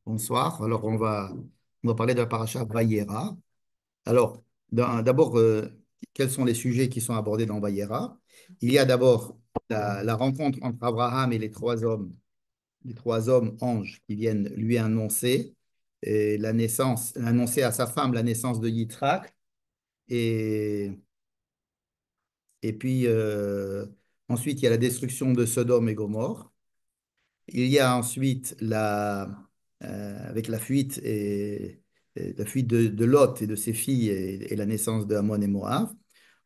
Bonsoir. Alors, on va parler de la paracha Vayera. Alors, d'abord, quels sont les sujets qui sont abordés dans Vayera? Il y a d'abord la rencontre entre Abraham et les trois hommes anges qui viennent lui annoncer annoncer à sa femme la naissance de Yitzhak. Et, et puis, ensuite, il y a la destruction de Sodome et Gomorrhe. Il y a ensuite avec la fuite de Lot et de ses filles et la naissance de Ammon et Moab.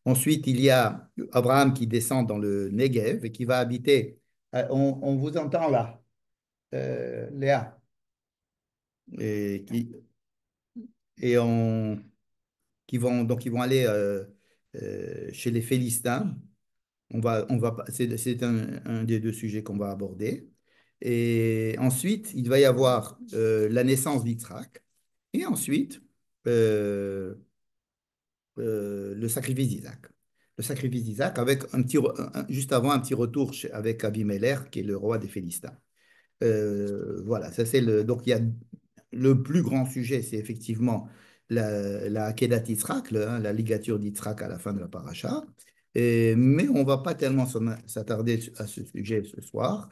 Ensuite, il y a Abraham qui descend dans le Negev et qui va habiter. On vous entend là, Léa. Et, qui, et donc ils vont aller chez les Philistins. C'est un des deux sujets qu'on va aborder. Et ensuite, il va y avoir la naissance d'Yitzhak. Et ensuite, euh, le sacrifice d'Isaac. Le sacrifice d'Isaac avec juste avant un petit retour avec Abimelech, qui est le roi des Philistins. Voilà, ça c'est donc il y a le plus grand sujet, c'est effectivement la Kedat Yitzhak, la ligature d'Yitzhak à la fin de la paracha. Mais on ne va pas tellement s'attarder à ce sujet ce soir.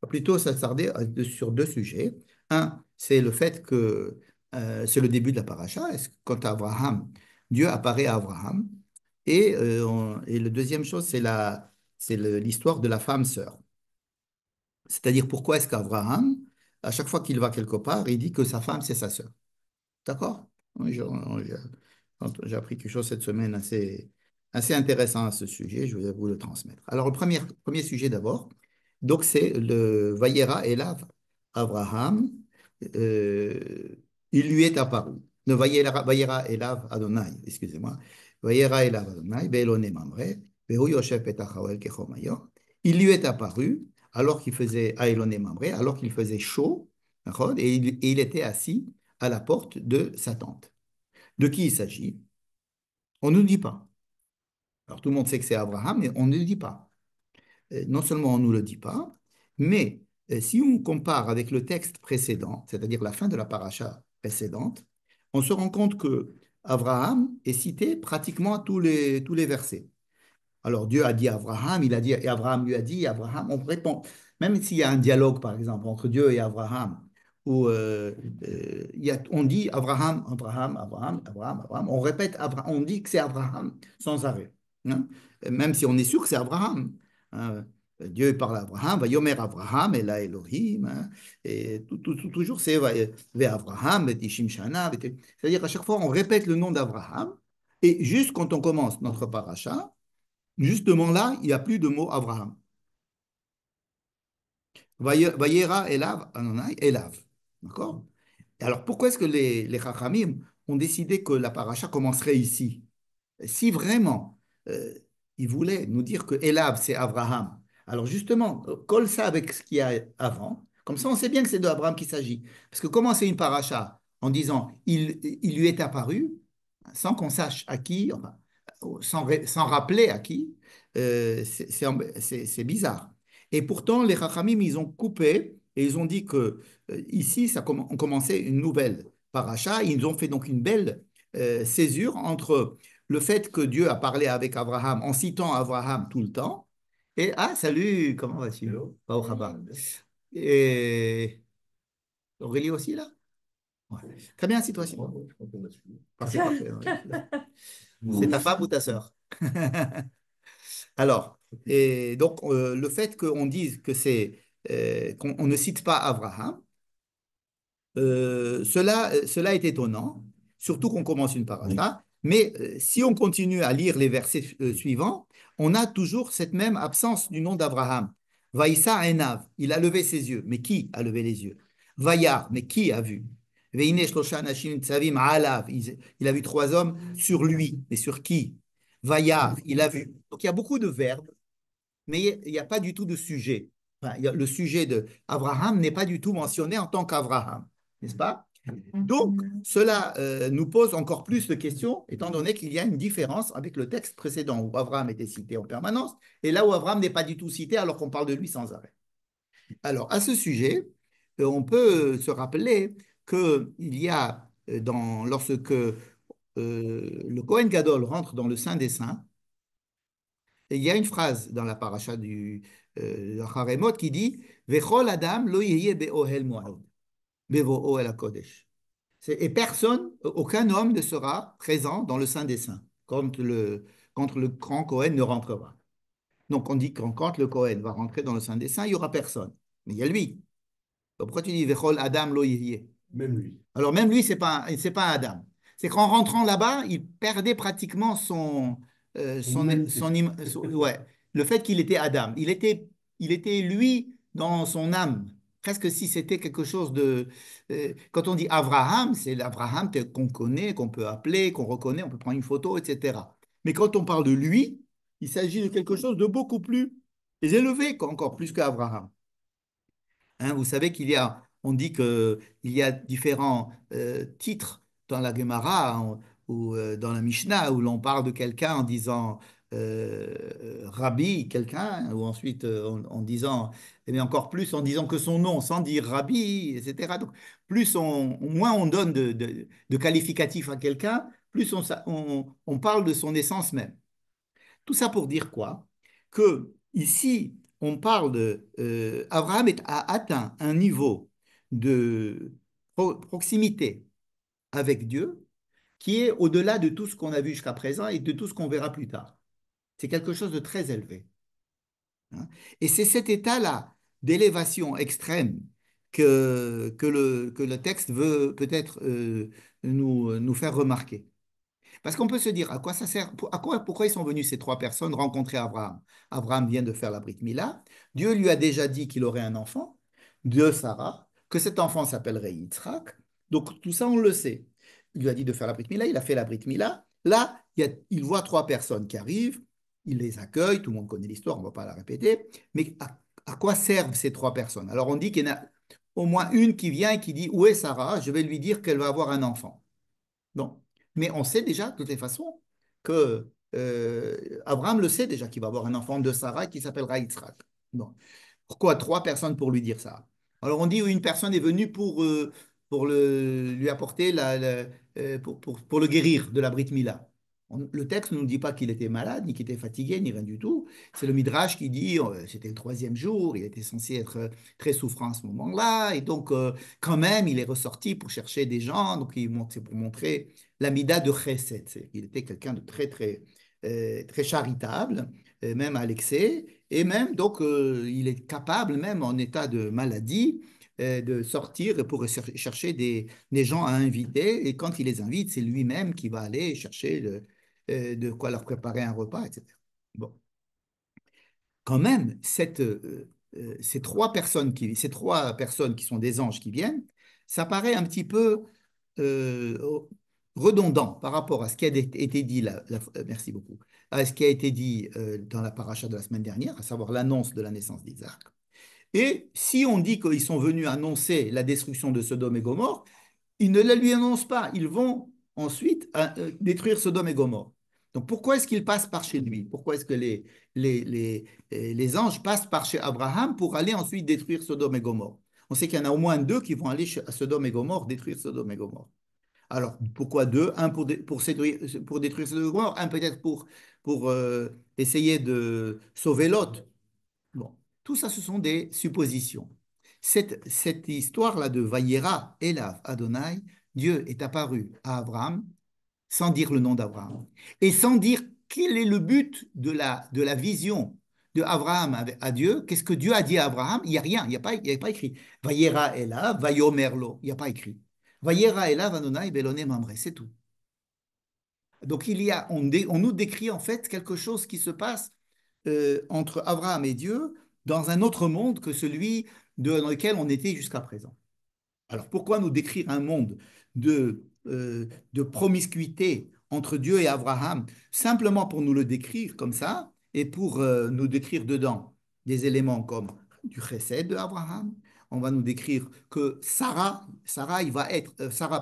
On va plutôt s'attarder sur deux sujets. Un, c'est le fait que c'est le début de la paracha. Quant à Abraham, Dieu apparaît à Abraham. Et le deuxième chose, c'est l'histoire de la femme sœur. C'est-à-dire pourquoi est-ce qu'Abraham, à chaque fois qu'il va quelque part, il dit que sa femme, c'est sa sœur. D'accord? Oui, j'ai appris quelque chose cette semaine assez intéressant à ce sujet, je vais vous le transmettre. Alors, le premier sujet d'abord, donc c'est le Vayera Elav Abraham, euh, il lui est apparu. Le Vayera Elav Adonai, excusez-moi. Vayera Elav Adonai, Be'elone Mamre, Be'hu Yoshev Petach Haoel Kechom Hayom. Il lui est apparu alors qu'il faisait Aelone Mamre, alors qu'il faisait chaud, d'accord, et il était assis à la porte de sa tente. De qui il s'agit? On ne nous le dit pas. Alors tout le monde sait que c'est Abraham, mais on ne le dit pas. Non seulement on ne nous le dit pas, mais si on compare avec le texte précédent, c'est-à-dire la fin de la paracha précédente, on se rend compte que Abraham est cité pratiquement à tous les versets. Alors Dieu a dit à Abraham, il a dit, et Abraham lui a dit, Abraham, on répond, même s'il y a un dialogue, par exemple, entre Dieu et Abraham, où on dit Abraham, Abraham, Abraham, Abraham, Abraham, on répète, on dit que c'est Abraham sans arrêt, hein. Même si on est sûr que c'est Abraham, hein. Dieu parle à Abraham, va yomer Abraham, et là Elohim, hein. Et toujours c'est vers Abraham, Tishim Shana, c'est-à-dire à chaque fois on répète le nom d'Abraham, et juste quand on commence notre paracha, justement là, il n'y a plus de mot Abraham. Vayera Elav, Adonai, Elav. D'accord? Alors pourquoi est-ce que les Chachamim ont décidé que la paracha commencerait ici? Si vraiment ils voulaient nous dire que Elav, c'est Abraham, alors justement, colle ça avec ce qu'il y a avant. Comme ça, on sait bien que c'est de Abraham qu'il s'agit. Parce que commencer une paracha en disant il lui est apparu, sans qu'on sache à qui, enfin, sans rappeler à qui, c'est bizarre. Et pourtant, les Chachamim, ils ont coupé et ils ont dit que ici, on commençait une nouvelle paracha. Ils ont fait donc une belle césure entre le fait que Dieu a parlé avec Abraham en citant Abraham tout le temps. Et ah, salut, comment vas-tu? Hello. Baruch haba. Et Aurélie aussi là? Ouais. Très bien, situation. Parfait, parfait. C'est ta femme ou ta sœur? Alors, et donc le fait qu'on dise que qu'on on ne cite pas Abraham, cela est étonnant, surtout qu'on commence une paracha. Mais si on continue à lire les versets suivants, on a toujours cette même absence du nom d'Abraham. Vaïssa Enav, il a levé ses yeux. Mais qui a levé les yeux? Vaïar, mais qui a vu? Veine shlosha anashim nitzavim alav, il a vu trois hommes sur lui. Mais sur qui? Vaïar, il a vu. Donc il y a beaucoup de verbes, mais il n'y a pas du tout de sujet. Enfin, le sujet d'Abraham n'est pas du tout mentionné en tant qu'Abraham, n'est-ce pas? Donc, cela nous pose encore plus de questions, étant donné qu'il y a une différence avec le texte précédent où Abraham était cité en permanence, et là où Abraham n'est pas du tout cité alors qu'on parle de lui sans arrêt. Alors, à ce sujet, on peut se rappeler qu'il y a, lorsque le Kohen Gadol rentre dans le Saint des Saints, et il y a une phrase dans la paracha du Haremot qui dit Vechol Adam lo yehye be'ohel moed, bevo'o el HaKodesh. Et personne, aucun homme ne sera présent dans le Saint des Saints quand le grand Kohen ne rentrera. Donc on dit que quand le Kohen va rentrer dans le Saint des Saints, il n'y aura personne. Mais il y a lui. Donc pourquoi tu dis Vechol Adam lo yehye? Même lui. Alors même lui, c'est pas Adam. C'est qu'en rentrant là-bas, il perdait pratiquement Son humanité. ouais, le fait qu'il était Adam. Il était lui dans son âme. Presque si c'était quelque chose de... quand on dit Abraham, c'est l'Abraham qu'on connaît, qu'on peut appeler, qu'on reconnaît, on peut prendre une photo, etc. Mais quand on parle de lui, il s'agit de quelque chose de beaucoup plus élevé, encore plus qu'Abraham. Hein, vous savez on dit qu'il y a différents titres dans la Gemara ou dans la Mishnah où l'on parle de quelqu'un en disant Rabbi, quelqu'un, ou ensuite en disant, mais encore plus en disant que son nom sans dire Rabbi, etc. Donc, moins on donne de qualificatifs à quelqu'un, plus on parle de son essence même. Tout ça pour dire quoi? Que ici, on parle Abraham a atteint un niveau de proximité avec Dieu qui est au-delà de tout ce qu'on a vu jusqu'à présent et de tout ce qu'on verra plus tard. C'est quelque chose de très élevé. Hein. Et c'est cet état-là d'élévation extrême que le texte veut peut-être nous faire remarquer. Parce qu'on peut se dire, à quoi ça sert, pourquoi ils sont venus ces trois personnes rencontrer Abraham? Abraham vient de faire la Brit Mila. Dieu lui a déjà dit qu'il aurait un enfant de Sarah, que cet enfant s'appellerait Yitzhak. Donc tout ça, on le sait. Il lui a dit de faire la Brit Mila, il a fait la Brit Mila. Là, il voit trois personnes qui arrivent, il les accueille, tout le monde connaît l'histoire, on ne va pas la répéter. Mais à quoi servent ces trois personnes? Alors on dit qu'il y en a au moins une qui vient et qui dit, où est Sarah? Je vais lui dire qu'elle va avoir un enfant. Non. Mais on sait déjà, de toutes les façons, que Abraham le sait déjà qu'il va avoir un enfant de Sarah qui s'appellera Yitzhak. Bon. Pourquoi trois personnes pour lui dire ça? Alors on dit une personne est venue pour lui apporter pour le guérir de la Brit Mila. Le texte ne nous dit pas qu'il était malade, ni qu'il était fatigué, ni rien du tout. C'est le Midrash qui dit c'était le troisième jour, il était censé être très souffrant à ce moment-là, et donc quand même il est ressorti pour chercher des gens, donc c'est pour montrer l'amida de Chesed. Il était quelqu'un de très charitable, même à l'excès. Et même, donc, il est capable, même en état de maladie, de sortir pour chercher des gens à inviter. Et quand il les invite, c'est lui-même qui va aller chercher de quoi leur préparer un repas, etc. Bon. Quand même, ces trois personnes qui sont des anges qui viennent, ça paraît un petit peu euh, redondant par rapport à ce qui a été dit, merci beaucoup, à ce qui a été dit dans la paracha de la semaine dernière, à savoir l'annonce de la naissance d'Isaac. Et si on dit qu'ils sont venus annoncer la destruction de Sodome et Gomorre, ils ne la lui annoncent pas. Ils vont ensuite détruire Sodome et Gomorre. Donc pourquoi est-ce qu'ils passent par chez lui? Pourquoi est-ce que les anges passent par chez Abraham pour aller ensuite détruire Sodome et Gomorre? On sait qu'il y en a au moins deux qui vont aller à Sodome et Gomorre détruire Sodome et Gomorre. Alors, pourquoi deux? Un pour détruire Sodome et Gomorre, un peut-être pour essayer de sauver Lot. Bon, tout ça, ce sont des suppositions. Cette histoire-là de Vayera, Elav, Adonai, Dieu est apparu à Abraham sans dire le nom d'Abraham et sans dire quel est le but de la vision de Abraham à Dieu. Qu'est-ce que Dieu a dit à Abraham? Il n'y a rien, il n'y a pas écrit. Vayera Elav, Vayomerlo, il n'y a pas écrit. Vayera Elav, Adonai, Belone Mamre, c'est tout. Donc on nous décrit en fait quelque chose qui se passe entre Abraham et Dieu dans un autre monde que celui dans lequel on était jusqu'à présent. Alors pourquoi nous décrire un monde de promiscuité entre Dieu et Abraham, simplement pour nous le décrire comme ça, et pour nous décrire dedans des éléments comme du chesed de Abraham, on va nous décrire que Sarah,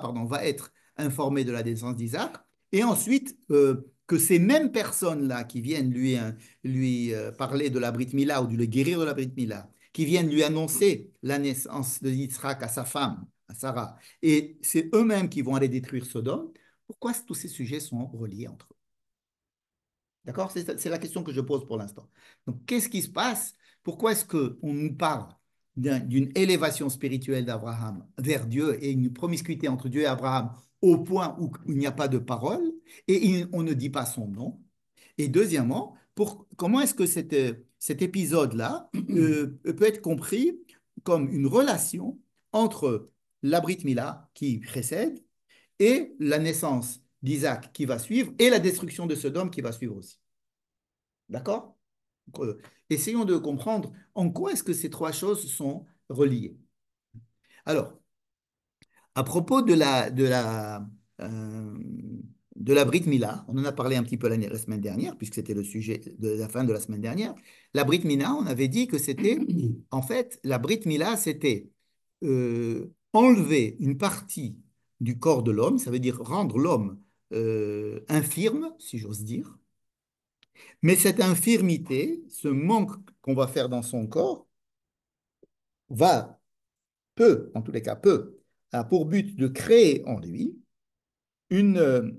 pardon, va être informée de la naissance d'Isaac, et ensuite que ces mêmes personnes-là qui viennent lui parler de la Brit Mila ou de le guérir de la Brit Mila, qui viennent lui annoncer la naissance de Yitzhak à sa femme, à Sarah, et c'est eux-mêmes qui vont aller détruire Sodome, pourquoi tous ces sujets sont reliés entre eux? D'accord? C'est la question que je pose pour l'instant. Donc, qu'est-ce qui se passe? Pourquoi est-ce qu'on nous parle d'une élévation spirituelle d'Abraham vers Dieu et une promiscuité entre Dieu et Abraham au point où il n'y a pas de parole et on ne dit pas son nom? Et deuxièmement, comment est-ce que cet épisode-là peut être compris comme une relation entre la Brit Mila qui précède et la naissance d'Isaac qui va suivre et la destruction de Sodome qui va suivre aussi? D'accord? Donc, essayons de comprendre en quoi est-ce que ces trois choses sont reliées. Alors, à propos euh, de la Brit Mila, on en a parlé un petit peu la semaine dernière, puisque c'était le sujet de la fin de la semaine dernière. La Brit Mila, on avait dit que c'était, en fait, la Brit Mila, c'était enlever une partie du corps de l'homme, ça veut dire rendre l'homme infirme, si j'ose dire. Mais cette infirmité, ce manque qu'on va faire dans son corps, va, peut, en tous les cas, a pour but de créer en lui une, euh,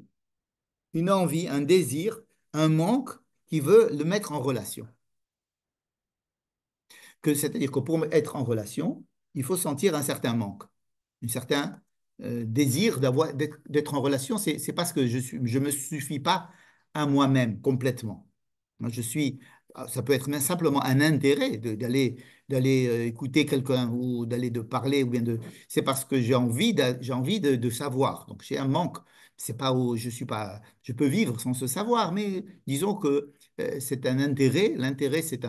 une envie, un désir, un manque qui veut le mettre en relation. C'est-à-dire que pour être en relation, il faut sentir un certain manque, un certain désir d'être en relation. C'est parce que je me suffis pas à moi-même complètement. Moi, ça peut être même simplement un intérêt d'aller écouter quelqu'un ou d'aller de parler ou bien de. C'est parce que j'ai envie de savoir. Donc j'ai un manque. C'est pas où je suis pas. Je peux vivre sans ce savoir, mais disons que c'est un intérêt. L'intérêt, c'est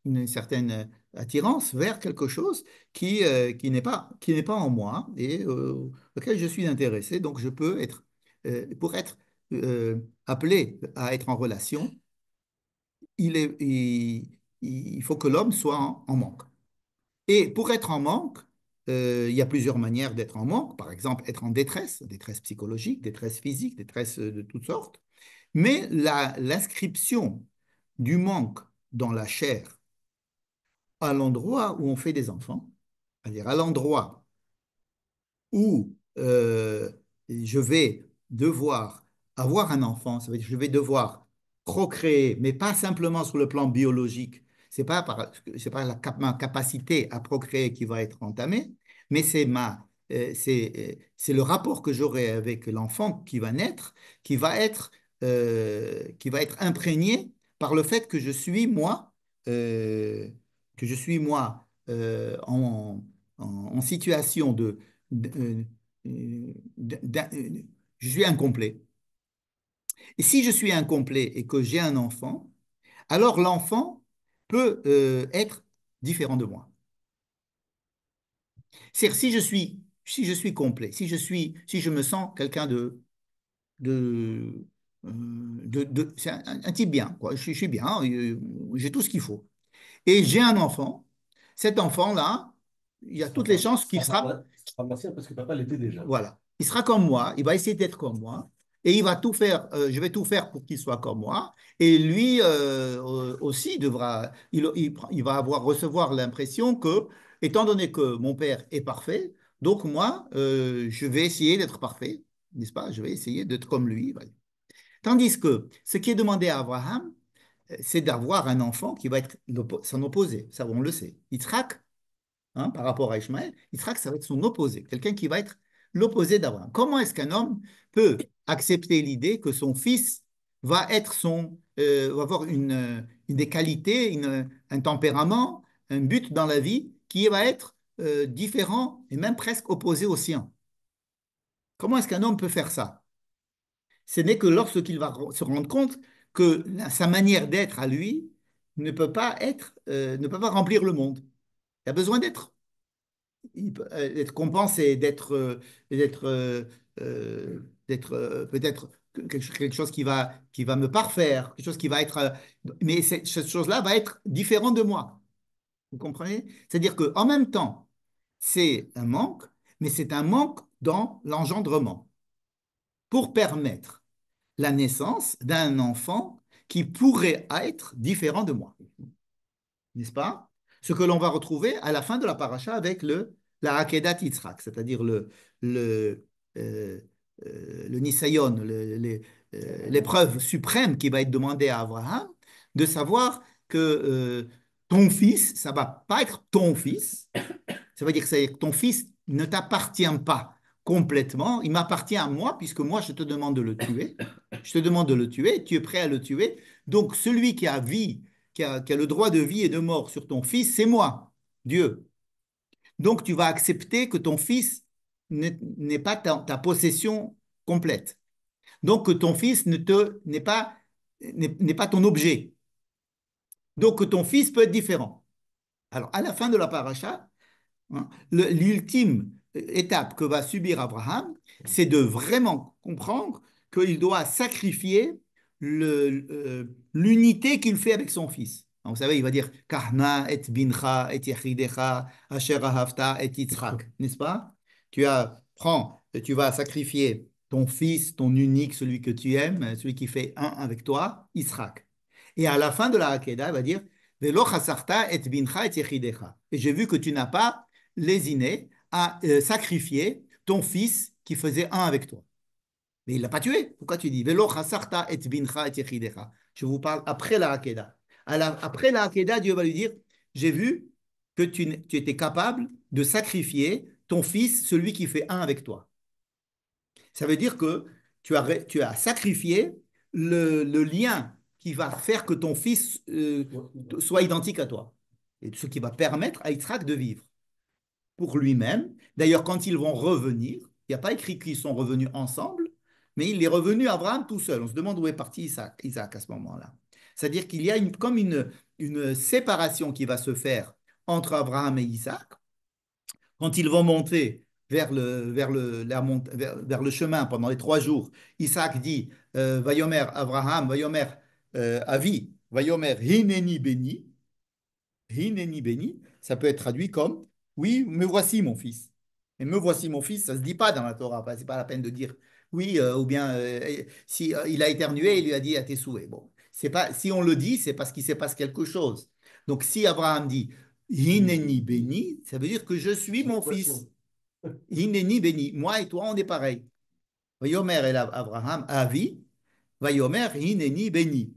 une certaine attirance vers quelque chose qui n'est pas en moi et auquel je suis intéressé. Donc je peux être pour être appelé à être en relation il faut que l'homme soit en manque. Et pour être en manque, il y a plusieurs manières d'être en manque. Par exemple, être en détresse, détresse psychologique, détresse physique, détresse de toutes sortes. Mais l'inscription du manque dans la chair à l'endroit où on fait des enfants, c'est-à-dire à l'endroit où je vais devoir avoir un enfant, ça veut dire que je vais devoir procréer, mais pas simplement sur le plan biologique. C'est pas ma capacité à procréer qui va être entamée, mais c'est le rapport que j'aurai avec l'enfant qui va naître, qui va être imprégné par le fait euh, que je suis moi en situation d- je suis incomplet. Et si je suis incomplet et que j'ai un enfant, alors l'enfant peut être différent de moi. C'est-à-dire si je suis complet, si je me sens quelqu'un de, c'est un type bien, quoi. Je suis bien, j'ai tout ce qu'il faut. Et j'ai un enfant. Cet enfant-là, il y a toutes les chances qu'il sera. Parce que papa l'était déjà. Voilà. Il sera comme moi, il va essayer d'être comme moi, et il va tout faire, je vais tout faire pour qu'il soit comme moi, et lui aussi il va recevoir l'impression que, étant donné que mon père est parfait, donc moi, je vais essayer d'être parfait, n'est-ce pas? Je vais essayer d'être comme lui. Voilà. Tandis que ce qui est demandé à Abraham, c'est d'avoir un enfant qui va être son opposé, ça on le sait. Yitzhak, par rapport à Ishmaël, Yitzhak, ça va être son opposé, quelqu'un qui va être l'opposé d'Abraham. Comment est-ce qu'un homme peut accepter l'idée que son fils va avoir des qualités, un tempérament, un but dans la vie qui va être différent et même presque opposé au sien? Comment est-ce qu'un homme peut faire ça? Ce n'est que lorsqu'il va se rendre compte que sa manière d'être à lui ne peut pas remplir le monde. Il a besoin d'être compensé, d'être peut-être quelque chose qui va me parfaire, quelque chose qui va être. Mais cette chose-là va être différente de moi. Vous comprenez? C'est-à-dire qu'en même temps, c'est un manque, mais c'est un manque dans l'engendrement pour permettre la naissance d'un enfant qui pourrait être différent de moi. N'est-ce pas? Ce que l'on va retrouver à la fin de la paracha avec la Akedat Yitzhak, c'est-à-dire le, euh, le Nisayon, l'épreuve suprême qui va être demandée à Abraham, de savoir que ton fils, ça ne va pas être ton fils, ça veut dire que ton fils ne t'appartient pas complètement, il m'appartient à moi, puisque moi je te demande de le tuer, je te demande de le tuer, tu es prêt à le tuer, donc celui qui a vie, qui a le droit de vie et de mort sur ton fils, c'est moi, Dieu. Donc tu vas accepter que ton fils n'est pas ta possession complète. Donc que ton fils n'est pas ton objet. Donc que ton fils peut être différent. Alors à la fin de la paracha, hein, l'ultime étape que va subir Abraham, c'est de vraiment comprendre qu'il doit sacrifier l'unité qu'il fait avec son fils. Donc, vous savez, il va dire Kahna et bincha et yechidecha asher ahavta et Yitzhak, n'est-ce pas? Tu vas sacrifier ton fils, ton unique, celui que tu aimes, celui qui fait un avec toi, Yitzhak. Et à la fin de la Hakeda, il va dire Velo chasarta et bincha et yechidecha. Et j'ai vu que tu n'as pas lésiné à sacrifier ton fils qui faisait un avec toi. Mais il ne l'a pas tué. Pourquoi tu dis Velo chasarta et bincha et yechidecha? Je vous parle après la Hakeda. Après la Hakeda, Dieu va lui dire j'ai vu que tu étais capable de sacrifier ton fils, celui qui fait un avec toi. Ça veut dire que tu as sacrifié le lien qui va faire que ton fils soit identique à toi. Et ce qui va permettre à Yitzhak de vivre pour lui-même. D'ailleurs, quand ils vont revenir, il n'y a pas écrit qu'ils sont revenus ensemble, mais il est revenu Abraham tout seul. On se demande où est parti Isaac à ce moment-là. C'est-à-dire qu'il y a comme une séparation qui va se faire entre Abraham et Isaac quand ils vont monter vers le chemin pendant les 3 jours. Isaac dit Vayomer Abraham, Vayomer Avi, Vayomer Hineni Beni. Hineni béni, ça peut être traduit comme oui, me voici mon fils. Et me voici mon fils, ça ne se dit pas dans la Torah, c'est pas la peine de dire oui, ou bien si il a éternué, il lui a dit à tes souhaits. Bon, c'est pas, si on le dit, c'est parce qu'il se passe quelque chose. Donc si Abraham dit Hineni béni, ça veut dire que je suis mon fils. Hineni béni, moi et toi, on est pareil. Vayomer el Abraham, Avi, Vayomer Hineni béni.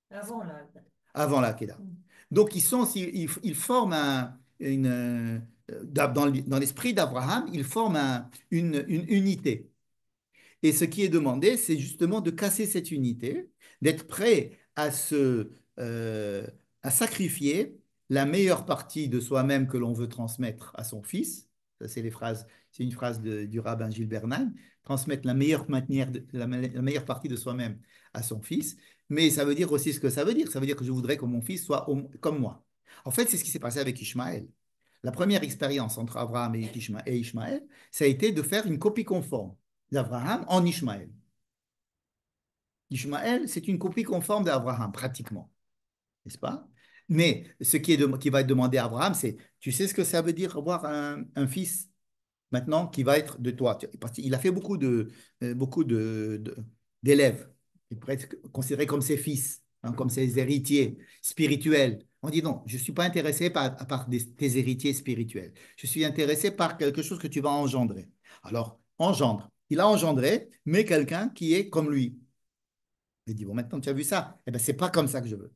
Avant là. Avant la Kedah. Donc, ils forment dans l'esprit d'Abraham, ils forment une unité. Et ce qui est demandé, c'est justement de casser cette unité, d'être prêt euh, à sacrifier la meilleure partie de soi-même que l'on veut transmettre à son fils. Ça, c'est une phrase du rabbin Gilles Bernheim, transmettre la meilleure manière, la meilleure partie de soi-même à son fils. Mais ça veut dire aussi ce que ça veut dire. Ça veut dire que je voudrais que mon fils soit comme moi. En fait, c'est ce qui s'est passé avec Ishmaël. La première expérience entre Abraham et Ishmaël, ça a été de faire une copie conforme d'Abraham en Ishmaël. Ishmaël, c'est une copie conforme d'Abraham, pratiquement, n'est-ce pas? Mais qui va être demandé à Abraham, c'est, tu sais ce que ça veut dire avoir un fils maintenant qui va être de toi? Il a fait d'élèves. Il pourrait être considéré comme ses fils, hein, comme ses héritiers spirituels. On dit non, je ne suis pas intéressé par tes héritiers spirituels. Je suis intéressé par quelque chose que tu vas engendrer. Alors, engendre. Il a engendré, mais quelqu'un qui est comme lui. Il dit, bon, maintenant tu as vu ça. Eh bien, ce n'est pas comme ça que je veux.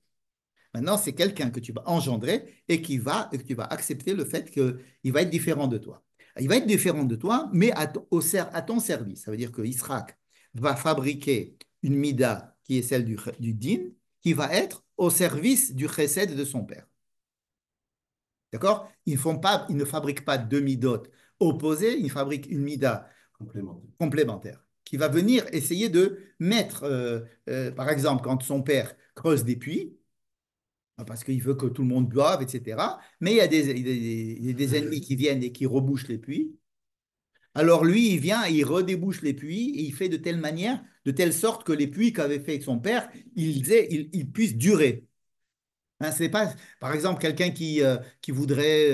Maintenant, c'est quelqu'un que tu vas engendrer et que tu vas accepter le fait qu'il va être différent de toi. Il va être différent de toi, mais à ton service. Ça veut dire que Israël va fabriquer une mida qui est celle du din, qui va être au service du chesed de son père. D'accord? Ils ne fabriquent pas deux midot opposées, ils fabriquent une mida complémentaire qui va venir essayer de mettre, par exemple, quand son père creuse des puits, parce qu'il veut que tout le monde boive, etc. Mais il y a des ennemis qui viennent et qui rebouchent les puits. Alors lui, il vient, il redébouche les puits et il fait de telle manière, de telle sorte que les puits qu'avait fait son père, ils puissent durer. Hein, c'est pas, par exemple, quelqu'un qui voudrait,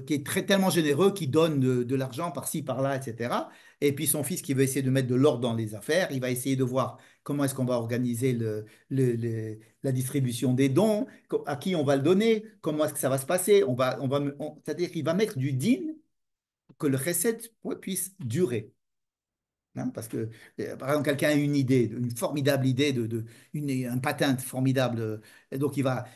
qui est tellement généreux, qui donne de l'argent par-ci, par-là, etc. Et puis son fils qui veut essayer de mettre de l'ordre dans les affaires, il va essayer de voir comment est-ce qu'on va organiser la distribution des dons, à qui on va le donner, comment est-ce que ça va se passer. C'est-à-dire qu'il va mettre du digne pour que le recette puisse durer. Hein, parce que, par exemple, quelqu'un a une idée, une formidable idée, un patent formidable, et donc il va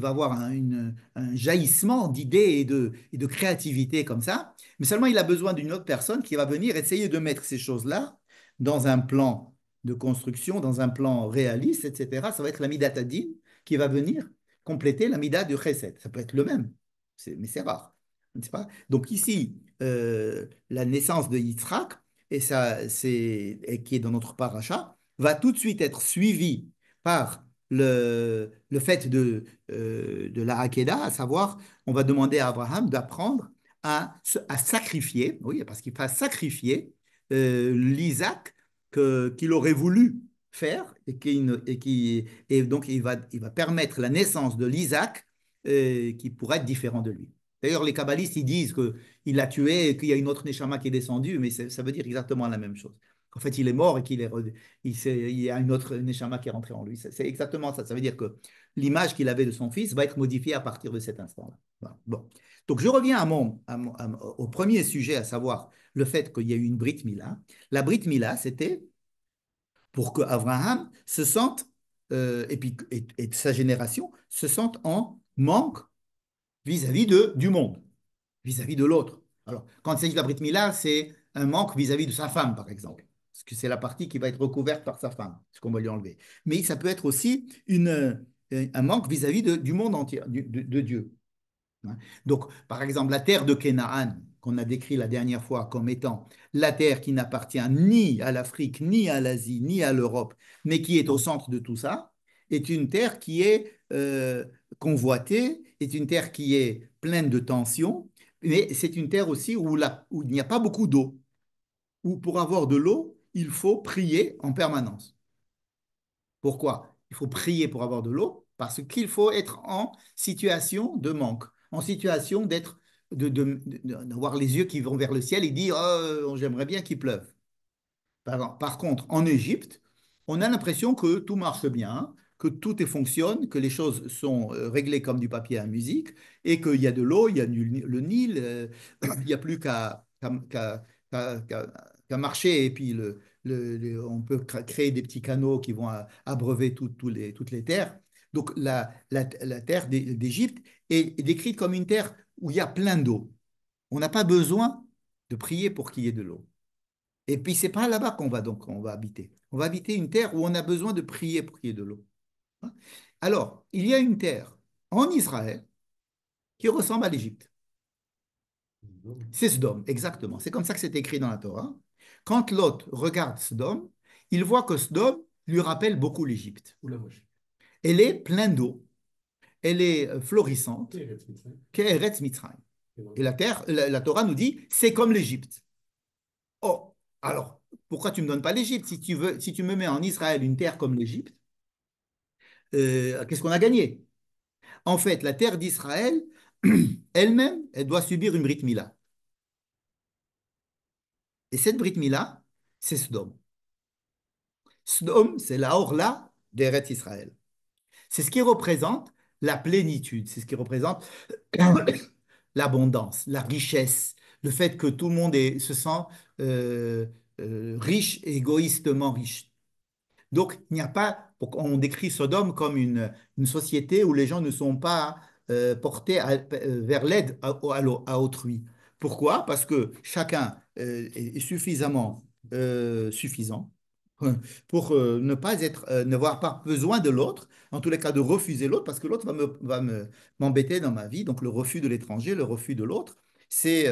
avoir un jaillissement d'idées et de créativité comme ça, mais seulement il a besoin d'une autre personne qui va venir essayer de mettre ces choses-là dans un plan de construction, dans un plan réaliste, etc. Ça va être l'Amidat Adin qui va venir compléter l'Amidat du Chesed. Ça peut être le même, mais c'est rare, n'est-ce pas? Donc ici, la naissance de Yitzhak, et qui est dans notre paracha, va tout de suite être suivi par le fait de la Hakeda, à savoir, on va demander à Abraham d'apprendre à sacrifier, oui, parce qu'il va sacrifier l'Isaac qu'il aurait voulu faire et donc il va permettre la naissance de l'Isaac qui pourrait être différent de lui. D'ailleurs, les kabbalistes, ils disent qu'il l'a tué et qu'il y a une autre Neshama qui est descendue, mais ça veut dire exactement la même chose. En fait, il est mort et il y a une autre Neshama qui est rentrée en lui. C'est exactement ça. Ça veut dire que l'image qu'il avait de son fils va être modifiée à partir de cet instant-là. Voilà. Bon. Donc, je reviens au premier sujet, à savoir le fait qu'il y a eu une Brit Mila. La Brit Mila, c'était pour que Abraham se sente, et sa génération, se sente en manque vis-à-vis du monde, vis-à-vis de l'autre. Alors, quand il s'agit de la Brit Mila, c'est un manque vis-à-vis de sa femme, par exemple, parce que c'est la partie qui va être recouverte par sa femme, ce qu'on va lui enlever. Mais ça peut être aussi un manque vis-à-vis du monde entier, de Dieu. Hein. Donc, par exemple, la terre de Canaan, qu'on a décrit la dernière fois comme étant la terre qui n'appartient ni à l'Afrique, ni à l'Asie, ni à l'Europe, mais qui est au centre de tout ça, est une terre qui est convoitée, est une terre qui est pleine de tensions, mais c'est une terre aussi où il n'y a pas beaucoup d'eau, où pour avoir de l'eau, il faut prier en permanence. Pourquoi? Il faut prier pour avoir de l'eau parce qu'il faut être en situation de manque, en situation d'avoir les yeux qui vont vers le ciel et dire oh, j'aimerais bien qu'il pleuve. Par contre, en Égypte, on a l'impression que tout marche bien, que tout fonctionne, que les choses sont réglées comme du papier à musique et qu'il y a de l'eau, il y a le Nil, il n'y a plus qu'à marcher et puis on peut créer des petits canaux qui vont abreuver toutes les terres. Donc la terre d'Égypte est décrite comme une terre où il y a plein d'eau. On n'a pas besoin de prier pour qu'il y ait de l'eau. Et puis, c'est pas là-bas on va habiter. On va habiter une terre où on a besoin de prier pour qu'il y ait de l'eau. Hein. Alors, il y a une terre en Israël qui ressemble à l'Égypte. C'est Sodome, exactement. C'est comme ça que c'est écrit dans la Torah. Quand Lot regarde Sodome, il voit que Sodome lui rappelle beaucoup l'Égypte. Oula, moi, je Elle est pleine d'eau, elle est florissante, suis Eretz Mitzrayim. qu'Eretz Mitzrayim. Et voilà. Et la Torah nous dit, c'est comme l'Égypte. Oh, alors, pourquoi tu ne me donnes pas l'Égypte? Si tu me mets en Israël une terre comme l'Égypte, qu'est-ce qu'on a gagné? En fait, la terre d'Israël, elle-même, elle doit subir une Brit Mila. Et cette Brit Mila, c'est Sodome. Sodome, c'est la Orla d'Eretz Israël. C'est ce qui représente la plénitude, c'est ce qui représente l'abondance, la richesse, le fait que tout le monde se sent euh, riche, égoïstement riche. Donc, il n'y a pas, on décrit Sodome comme une société où les gens ne sont pas portés vers l'aide à autrui. Pourquoi? Parce que chacun est suffisamment suffisant pour n'avoir pas besoin de l'autre, en tous les cas de refuser l'autre, parce que l'autre m'embêter dans ma vie. Donc, le refus de l'étranger, le refus de l'autre, c'est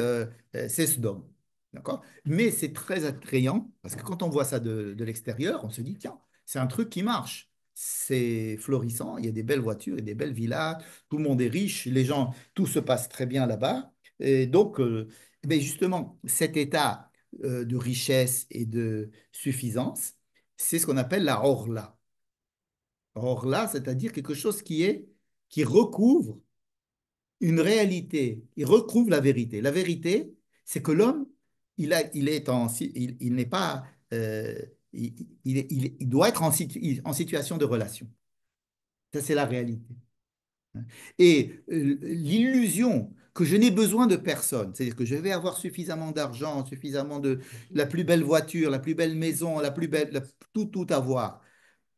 Sodome. D'accord? Mais c'est très attrayant, parce que quand on voit ça de l'extérieur, on se dit, tiens, c'est un truc qui marche. C'est florissant, il y a des belles voitures et des belles villas, tout le monde est riche, les gens, tout se passe très bien là-bas. Et donc, ben justement, cet état de richesse et de suffisance, c'est ce qu'on appelle la orla. Orla, c'est-à-dire quelque chose qui est qui recouvre une réalité, il recouvre la vérité. La vérité, c'est que l'homme, il n'est pas, il doit être en situation de relation. Ça, c'est la réalité. Et l'illusion que je n'ai besoin de personne, c'est-à-dire que je vais avoir suffisamment d'argent, suffisamment de la plus belle voiture, la plus belle maison, la plus belle, tout avoir,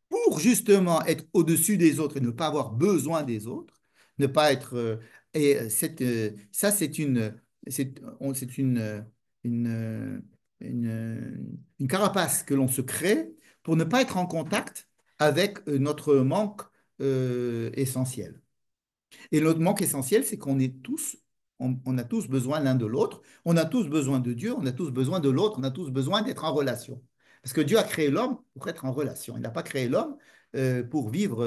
pour justement être au-dessus des autres et ne pas avoir besoin des autres, ne pas être... ça, c'est une, une carapace que l'on se crée pour ne pas être en contact avec notre manque essentiel. Et notre manque essentiel, c'est qu'on est tous, on a tous besoin l'un de l'autre, on a tous besoin de Dieu, on a tous besoin de l'autre, on a tous besoin d'être en relation. Parce que Dieu a créé l'homme pour être en relation. Il n'a pas créé l'homme pour vivre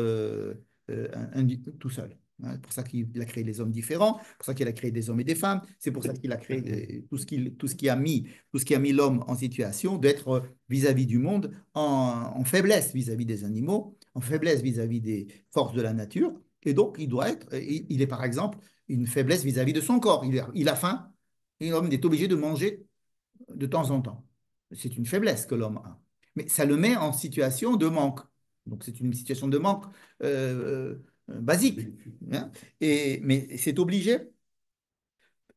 tout seul. Hein. C'est pour ça qu'il a créé les hommes différents, c'est pour ça qu'il a créé des hommes et des femmes, c'est pour ça qu'il a créé tout ce qui a mis l'homme en situation d'être vis-à-vis du monde en faiblesse vis-à-vis des animaux, en faiblesse vis-à-vis des forces de la nature. Et donc, il est par exemple une faiblesse vis-à-vis de son corps. Il a faim et l'homme est obligé de manger de temps en temps. C'est une faiblesse que l'homme a. Mais ça le met en situation de manque. Donc, c'est une situation de manque basique. Hein. Mais c'est obligé.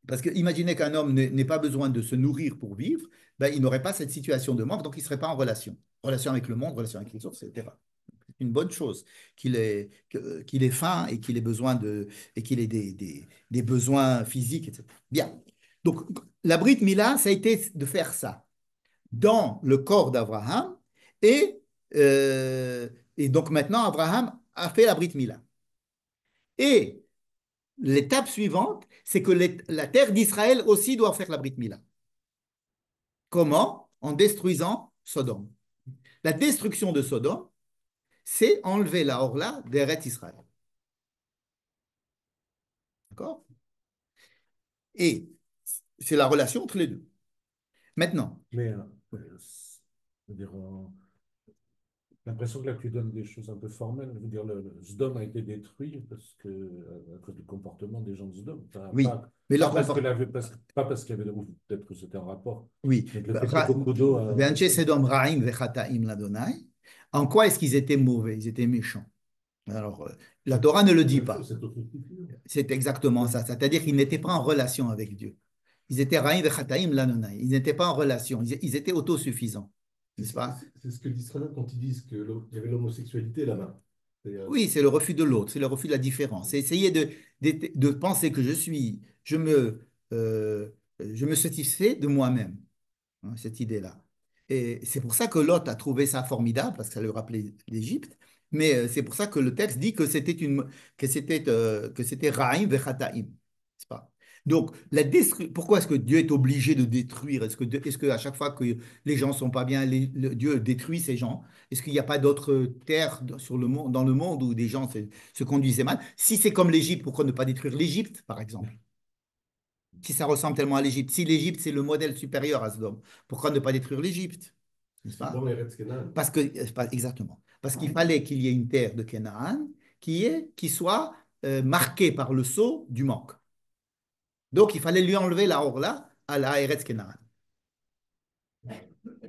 Parce que imaginez qu'un homme n'ait pas besoin de se nourrir pour vivre, ben, il n'aurait pas cette situation de manque, donc il ne serait pas en relation. Relation avec le monde, relation avec les autres, etc. Une bonne chose qu'il ait faim et qu'il ait des besoins physiques, etc. Bien. Donc, la Brit Mila, ça a été de faire ça dans le corps d'Abraham et, euh, et donc maintenant, Abraham a fait la Brit Mila. Et l'étape suivante, c'est que la terre d'Israël aussi doit faire la Brit Mila. Comment? En détruisant Sodome. La destruction de Sodome, c'est enlever la Orla d'Eretz Israël. D'accord? Et c'est la relation entre les deux. Maintenant. Mais je veux dire, l'impression que là tu donnes des choses un peu formelles. Je veux dire, le Sdom a été détruit parce que, à cause du comportement des gens de Sdom. Enfin, Oui, mais leur parce que comportement. pas parce qu'il y avait, ou peut-être que c'était un rapport, Oui. mais que le fait que beaucoup d'eau a Ve'anche passé. Sedom Ra'im ve'chataim l'Adonai. En quoi est-ce qu'ils étaient mauvais? Ils étaient méchants. Alors, la Torah ne le La dit même pas. chose, c'est autre culture. C'est exactement ça. C'est-à-dire qu'ils n'étaient pas en relation avec Dieu. Ils étaient Ra'im ve'chataim l'Adonai. Ils n'étaient pas en relation. Ils étaient autosuffisants. N'est-ce pas? C'est ce que disent très bien quand ils disent qu'il y avait l'homosexualité là-bas. Oui, c'est le refus de l'autre, c'est le refus de la différence. C'est essayer de penser que je me satisfais de moi-même, hein, cette idée-là. Et c'est pour ça que Lot a trouvé ça formidable, parce que ça lui rappelait l'Égypte. Mais c'est pour ça que le texte dit que c'était Ra'im vechataim. C'est pas. Donc, pourquoi est-ce que Dieu est obligé de détruire? Est-ce que à chaque fois que les gens sont pas bien, Dieu détruit ces gens? Est-ce qu'il n'y a pas d'autres terres sur le monde, dans le monde où des gens se conduisaient mal? Si c'est comme l'Égypte, pourquoi ne pas détruire l'Égypte, par exemple? Si ça ressemble tellement à l'Égypte, si l'Égypte c'est le modèle supérieur à Sodome, pourquoi ne pas détruire l'Égypte? N'est-ce C'est pas? dans les Eretz Kenan. Parce que, exactement. Parce qu'il fallait qu'il y ait une terre de Canaan qui soit marquée par le sceau du manque. Donc il fallait lui enlever la Orla à la Eretz Canaan.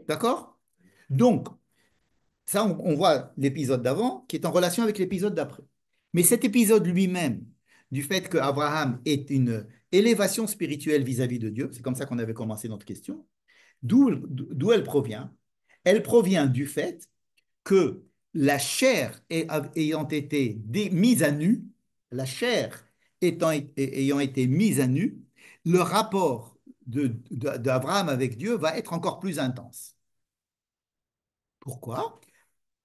D'accord? Donc, ça, on voit l'épisode d'avant qui est en relation avec l'épisode d'après. Mais cet épisode lui-même, du fait qu'Abraham est une élévation spirituelle vis-à-vis de Dieu, c'est comme ça qu'on avait commencé notre question, d'où elle provient? Elle provient du fait que la chair ayant été mise à nu, la chair ayant été mise à nu, le rapport d'Abraham avec Dieu va être encore plus intense. Pourquoi?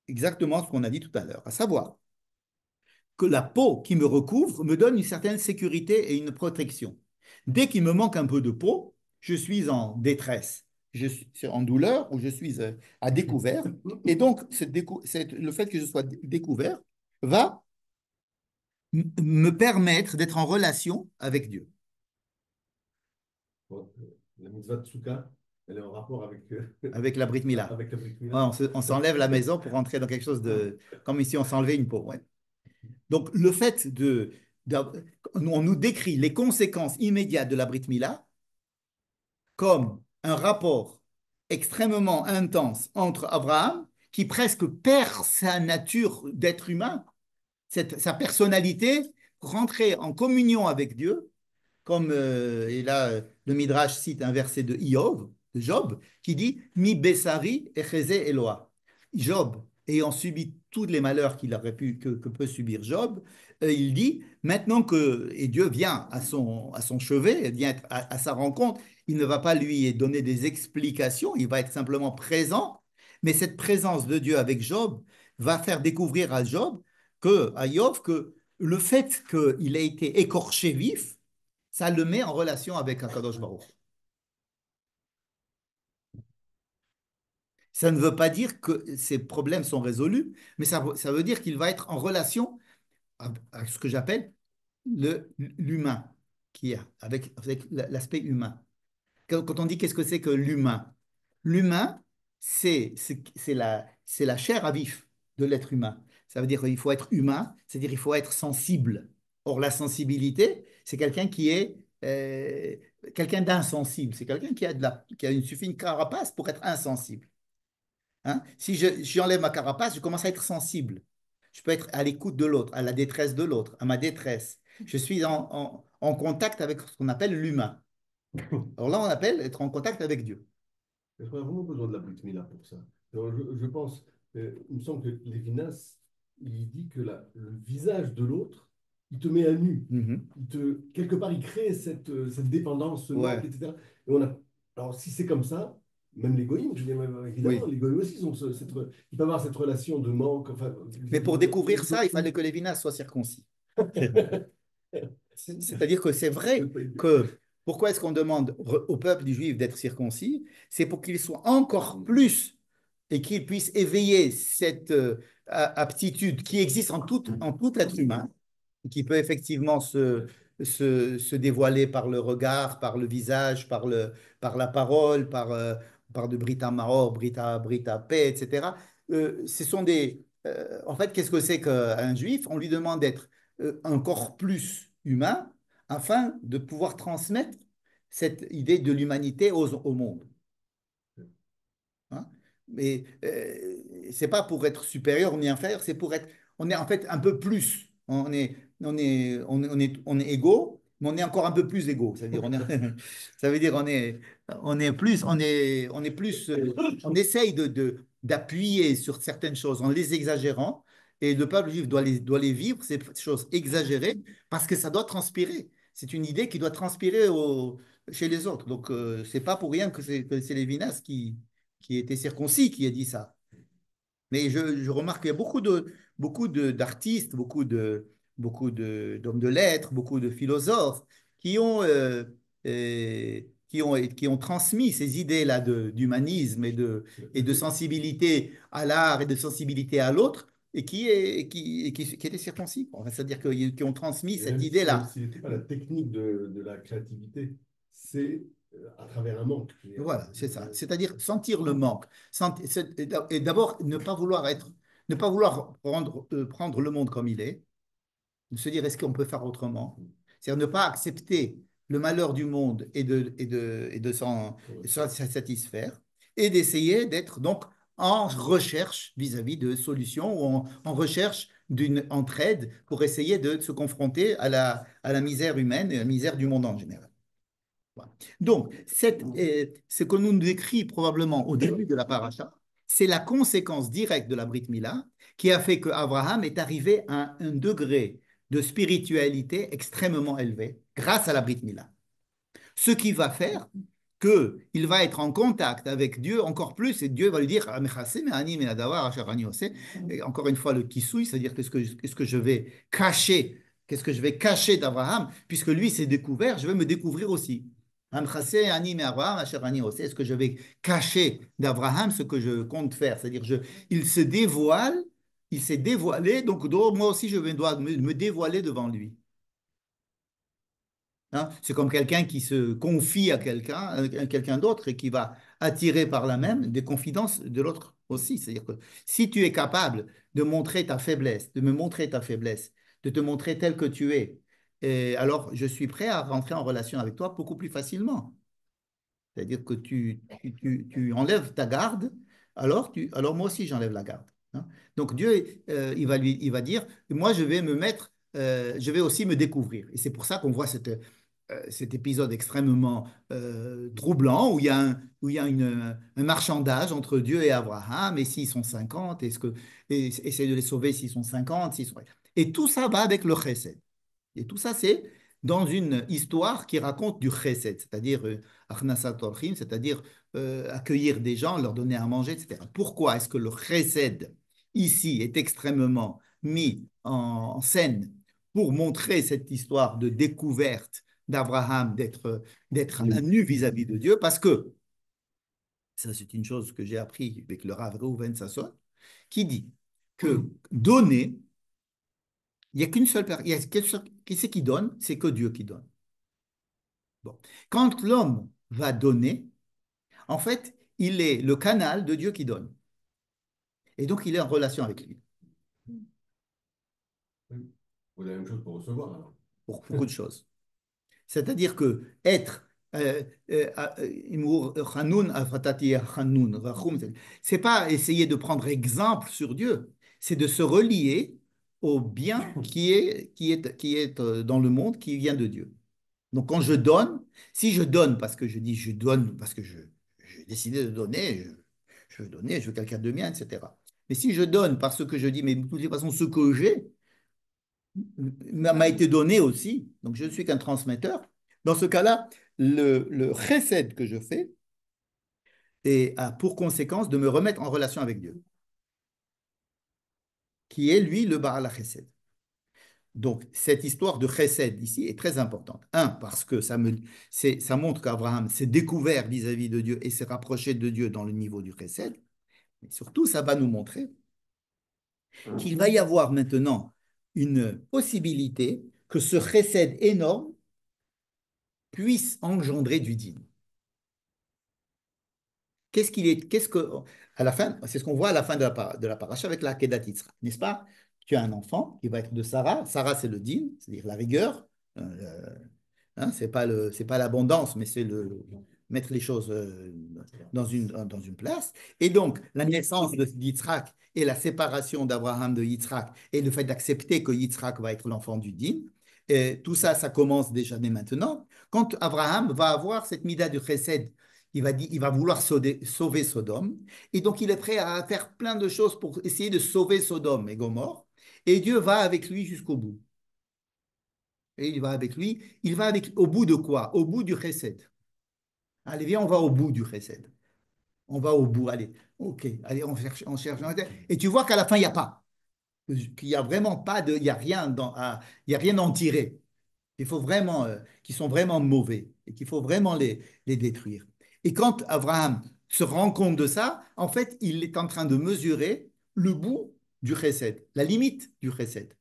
Exactement ce qu'on a dit tout à l'heure, à savoir que la peau qui me recouvre me donne une certaine sécurité et une protection. Dès qu'il me manque un peu de peau, je suis en détresse, je suis en douleur ou je suis à découvert. Et donc, le fait que je sois découvert va me permettre d'être en relation avec Dieu. Bon, la mitzvah de Souka, elle est en rapport avec, Avec la Brit Mila. avec la Brit Ouais, Mila. on s'enlève la maison pour rentrer dans quelque chose de... Comme ici, on s'enlevait une peau. Ouais. Donc, le fait on nous décrit les conséquences immédiates de la Brit Mila comme un rapport extrêmement intense entre Abraham, qui presque perd sa nature d'être humain, sa personnalité, rentrer en communion avec Dieu, comme et là le Midrash cite un verset de Job, qui dit Mi Bessari echeze Eloa. Job, ayant subi tous les malheurs que peut subir Job, il dit maintenant que et Dieu vient à son chevet, vient à sa rencontre, il ne va pas lui donner des explications, il va être simplement présent, mais cette présence de Dieu avec Job va faire découvrir à Job que le fait qu'il ait été écorché vif, ça le met en relation avec Akadosh Baruch. Ça ne veut pas dire que ses problèmes sont résolus, mais ça veut dire qu'il va être en relation avec ce que j'appelle l'humain, avec l'aspect humain. Quand on dit qu'est-ce que c'est que l'humain, l'humain, c'est la chair à vif de l'être humain. Ça veut dire qu'il faut être humain, c'est-à-dire qu'il faut être sensible. Or, la sensibilité, c'est quelqu'un qui est quelqu'un d'insensible. C'est quelqu'un qui a il suffit une carapace pour être insensible. Hein? Si j'enlève ma carapace, je commence à être sensible. Je peux être à l'écoute de l'autre, à la détresse de l'autre, à ma détresse. Je suis en contact avec ce qu'on appelle l'humain. Alors là, on appelle être en contact avec Dieu. Est-ce qu'on a vraiment besoin de la Brit Mila pour ça? Alors, je pense, il me semble que Lévinas, il dit que le visage de l'autre, il te met à nu. Quelque part, il crée cette dépendance, ce Ouais. manque, etc. Et on a, alors, si c'est comme ça, même les goïms, je veux dire, évidemment, Oui. les goïms aussi, ils peuvent avoir cette relation de manque. Enfin, Mais pour découvrir ça, il fallait que Lévinas soit circoncis. C'est-à-dire que c'est vrai que pourquoi est-ce qu'on demande au peuple du juif d'être circoncis? C'est pour qu'il soit encore plus et qu'il puisse éveiller cette aptitude qui existe en tout être humain, qui peut effectivement se dévoiler par le regard, par le visage, par la parole, par de Brita Mahor, Brita paix, etc. Ce sont en fait, qu'est-ce que c'est qu'un juif? On lui demande d'être encore plus humain afin de pouvoir transmettre cette idée de l'humanité au monde. Hein? Mais c'est pas pour être supérieur ni inférieur, c'est pour être, on est en fait un peu plus. On est égaux, mais on est encore un peu plus égaux. C'est-à-dire, ça veut dire on est plus, on est plus, on essaye d'appuyer sur certaines choses en les exagérant. Et le peuple juif doit les vivre, ces choses exagérées, parce que ça doit transpirer. C'est une idée qui doit transpirer chez les autres. Donc, c'est pas pour rien que c'est Lévinas qui était circoncis qui a dit ça. Mais je remarque qu'il y a d'artistes, d'hommes de lettres, beaucoup de philosophes qui ont transmis ces idées-là d'humanisme et de sensibilité à l'art et de sensibilité à l'autre et qui étaient circoncis. Enfin, c'est-à-dire qui ont transmis cette idée-là. C'est pas la technique de la créativité, c'est à travers un manque. Voilà, c'est ça. C'est-à-dire sentir le manque. Et d'abord, ne pas vouloir prendre le monde comme il est, de se dire est-ce qu'on peut faire autrement? C'est-à-dire ne pas accepter le malheur du monde et de s'en satisfaire, et d'essayer d'être donc en recherche vis-à-vis de solutions ou en recherche d'une entraide pour essayer de se confronter à la misère humaine et à la misère du monde en général. Voilà. Donc, ce que nous décrit probablement au début de la paracha, c'est la conséquence directe de la Brit Mila qui a fait qu'Abraham est arrivé à un degré de spiritualité extrêmement élevé grâce à la Brit Mila. Ce qui va faire qu'il va être en contact avec Dieu encore plus et Dieu va lui dire et encore une fois le kisui, c'est-à-dire qu'est-ce que je vais cacher, qu'est-ce que je vais cacher d'Abraham, puisque lui s'est découvert, je vais me découvrir aussi. Est-ce que je vais cacher d'Abraham ce que je compte faire? C'est-à-dire, il se dévoile, il s'est dévoilé, donc moi aussi je dois me dévoiler devant lui. Hein. C'est comme quelqu'un qui se confie à quelqu'un d'autre et qui va attirer par là même des confidences de l'autre aussi. C'est-à-dire que si tu es capable de montrer ta faiblesse, de me montrer ta faiblesse, de te montrer tel que tu es, et alors je suis prêt à rentrer en relation avec toi beaucoup plus facilement. C'est-à-dire que tu enlèves ta garde, alors moi aussi j'enlève la garde. Hein. Donc Dieu, il va dire, moi je vais me mettre, je vais aussi me découvrir. Et c'est pour ça qu'on voit cet épisode extrêmement troublant où il y a un marchandage entre Dieu et Abraham. Et s'ils sont 50, essayer de les sauver s'ils sont 50, et tout ça va avec le chesed. Et tout ça, c'est dans une histoire qui raconte du chesed, c'est-à-dire achnasat orchim, c'est-à-dire accueillir des gens, leur donner à manger, etc. Pourquoi est-ce que le chesed, ici, est extrêmement mis en scène pour montrer cette histoire de découverte d'Abraham, d'être à nu vis-à-vis de Dieu? Parce que, ça c'est une chose que j'ai appris avec le Rav Reuven Sasson, qui dit que donner, il n'y a qu'une seule personne. Qui c'est qui donne? C'est que Dieu qui donne. Bon. Quand l'homme va donner, en fait, il est le canal de Dieu qui donne. Et donc, il est en relation avec lui. Oui. Vous avez la même chose pour recevoir, alors. Pour beaucoup de choses. C'est-à-dire que être c'est pas essayer de prendre exemple sur Dieu, c'est de se relier au bien qui est dans le monde, qui vient de Dieu. Donc, quand je donne, si je donne parce que je dis je donne parce que j'ai décidé de donner, je veux donner, je veux quelqu'un de bien, etc. Mais si je donne parce que je dis, mais de toutes les façons, ce que j'ai m'a été donné aussi, donc je ne suis qu'un transmetteur, dans ce cas-là, le chesed que je fais a pour conséquence de me remettre en relation avec Dieu, qui est lui le Baal HaChesed. Donc, cette histoire de chesed ici est très importante. Un, parce que ça montre qu'Abraham s'est découvert vis-à-vis de Dieu et s'est rapproché de Dieu dans le niveau du chesed. Mais surtout, ça va nous montrer qu'il va y avoir maintenant une possibilité que ce chesed énorme puisse engendrer du din. À la fin, c'est ce qu'on voit à la fin de la paracha avec la Kedat Yitzhak, n'est-ce pas? Tu as un enfant qui va être de Sarah. Sarah, c'est le din, c'est-à-dire la rigueur. Hein, c'est pas l'abondance, mais c'est mettre les choses dans une place. Et donc, la naissance de Yitzhak et la séparation d'Abraham de Yitzhak et le fait d'accepter que Yitzhak va être l'enfant du din, et tout ça, ça commence déjà dès maintenant. Quand Abraham va avoir cette mida du chesed, il va vouloir sauver Sodome. Et donc, il est prêt à faire plein de choses pour essayer de sauver Sodome et Gomorrhe. Et Dieu va avec lui jusqu'au bout. Et il va avec lui. Il va au bout de quoi? Au bout du chesed. Allez, viens, on va au bout du chesed. On va au bout. Allez, ok. Allez, on cherche, on cherche. Et tu vois qu'à la fin, il n'y a pas. Qu'il n'y a vraiment pas de. Il n'y a rien il y a rien à en tirer. Il faut vraiment, qui sont vraiment mauvais et qu'il faut vraiment les détruire. Et quand Abraham se rend compte de ça, en fait, il est en train de mesurer le bout du chesed, la limite du chesed.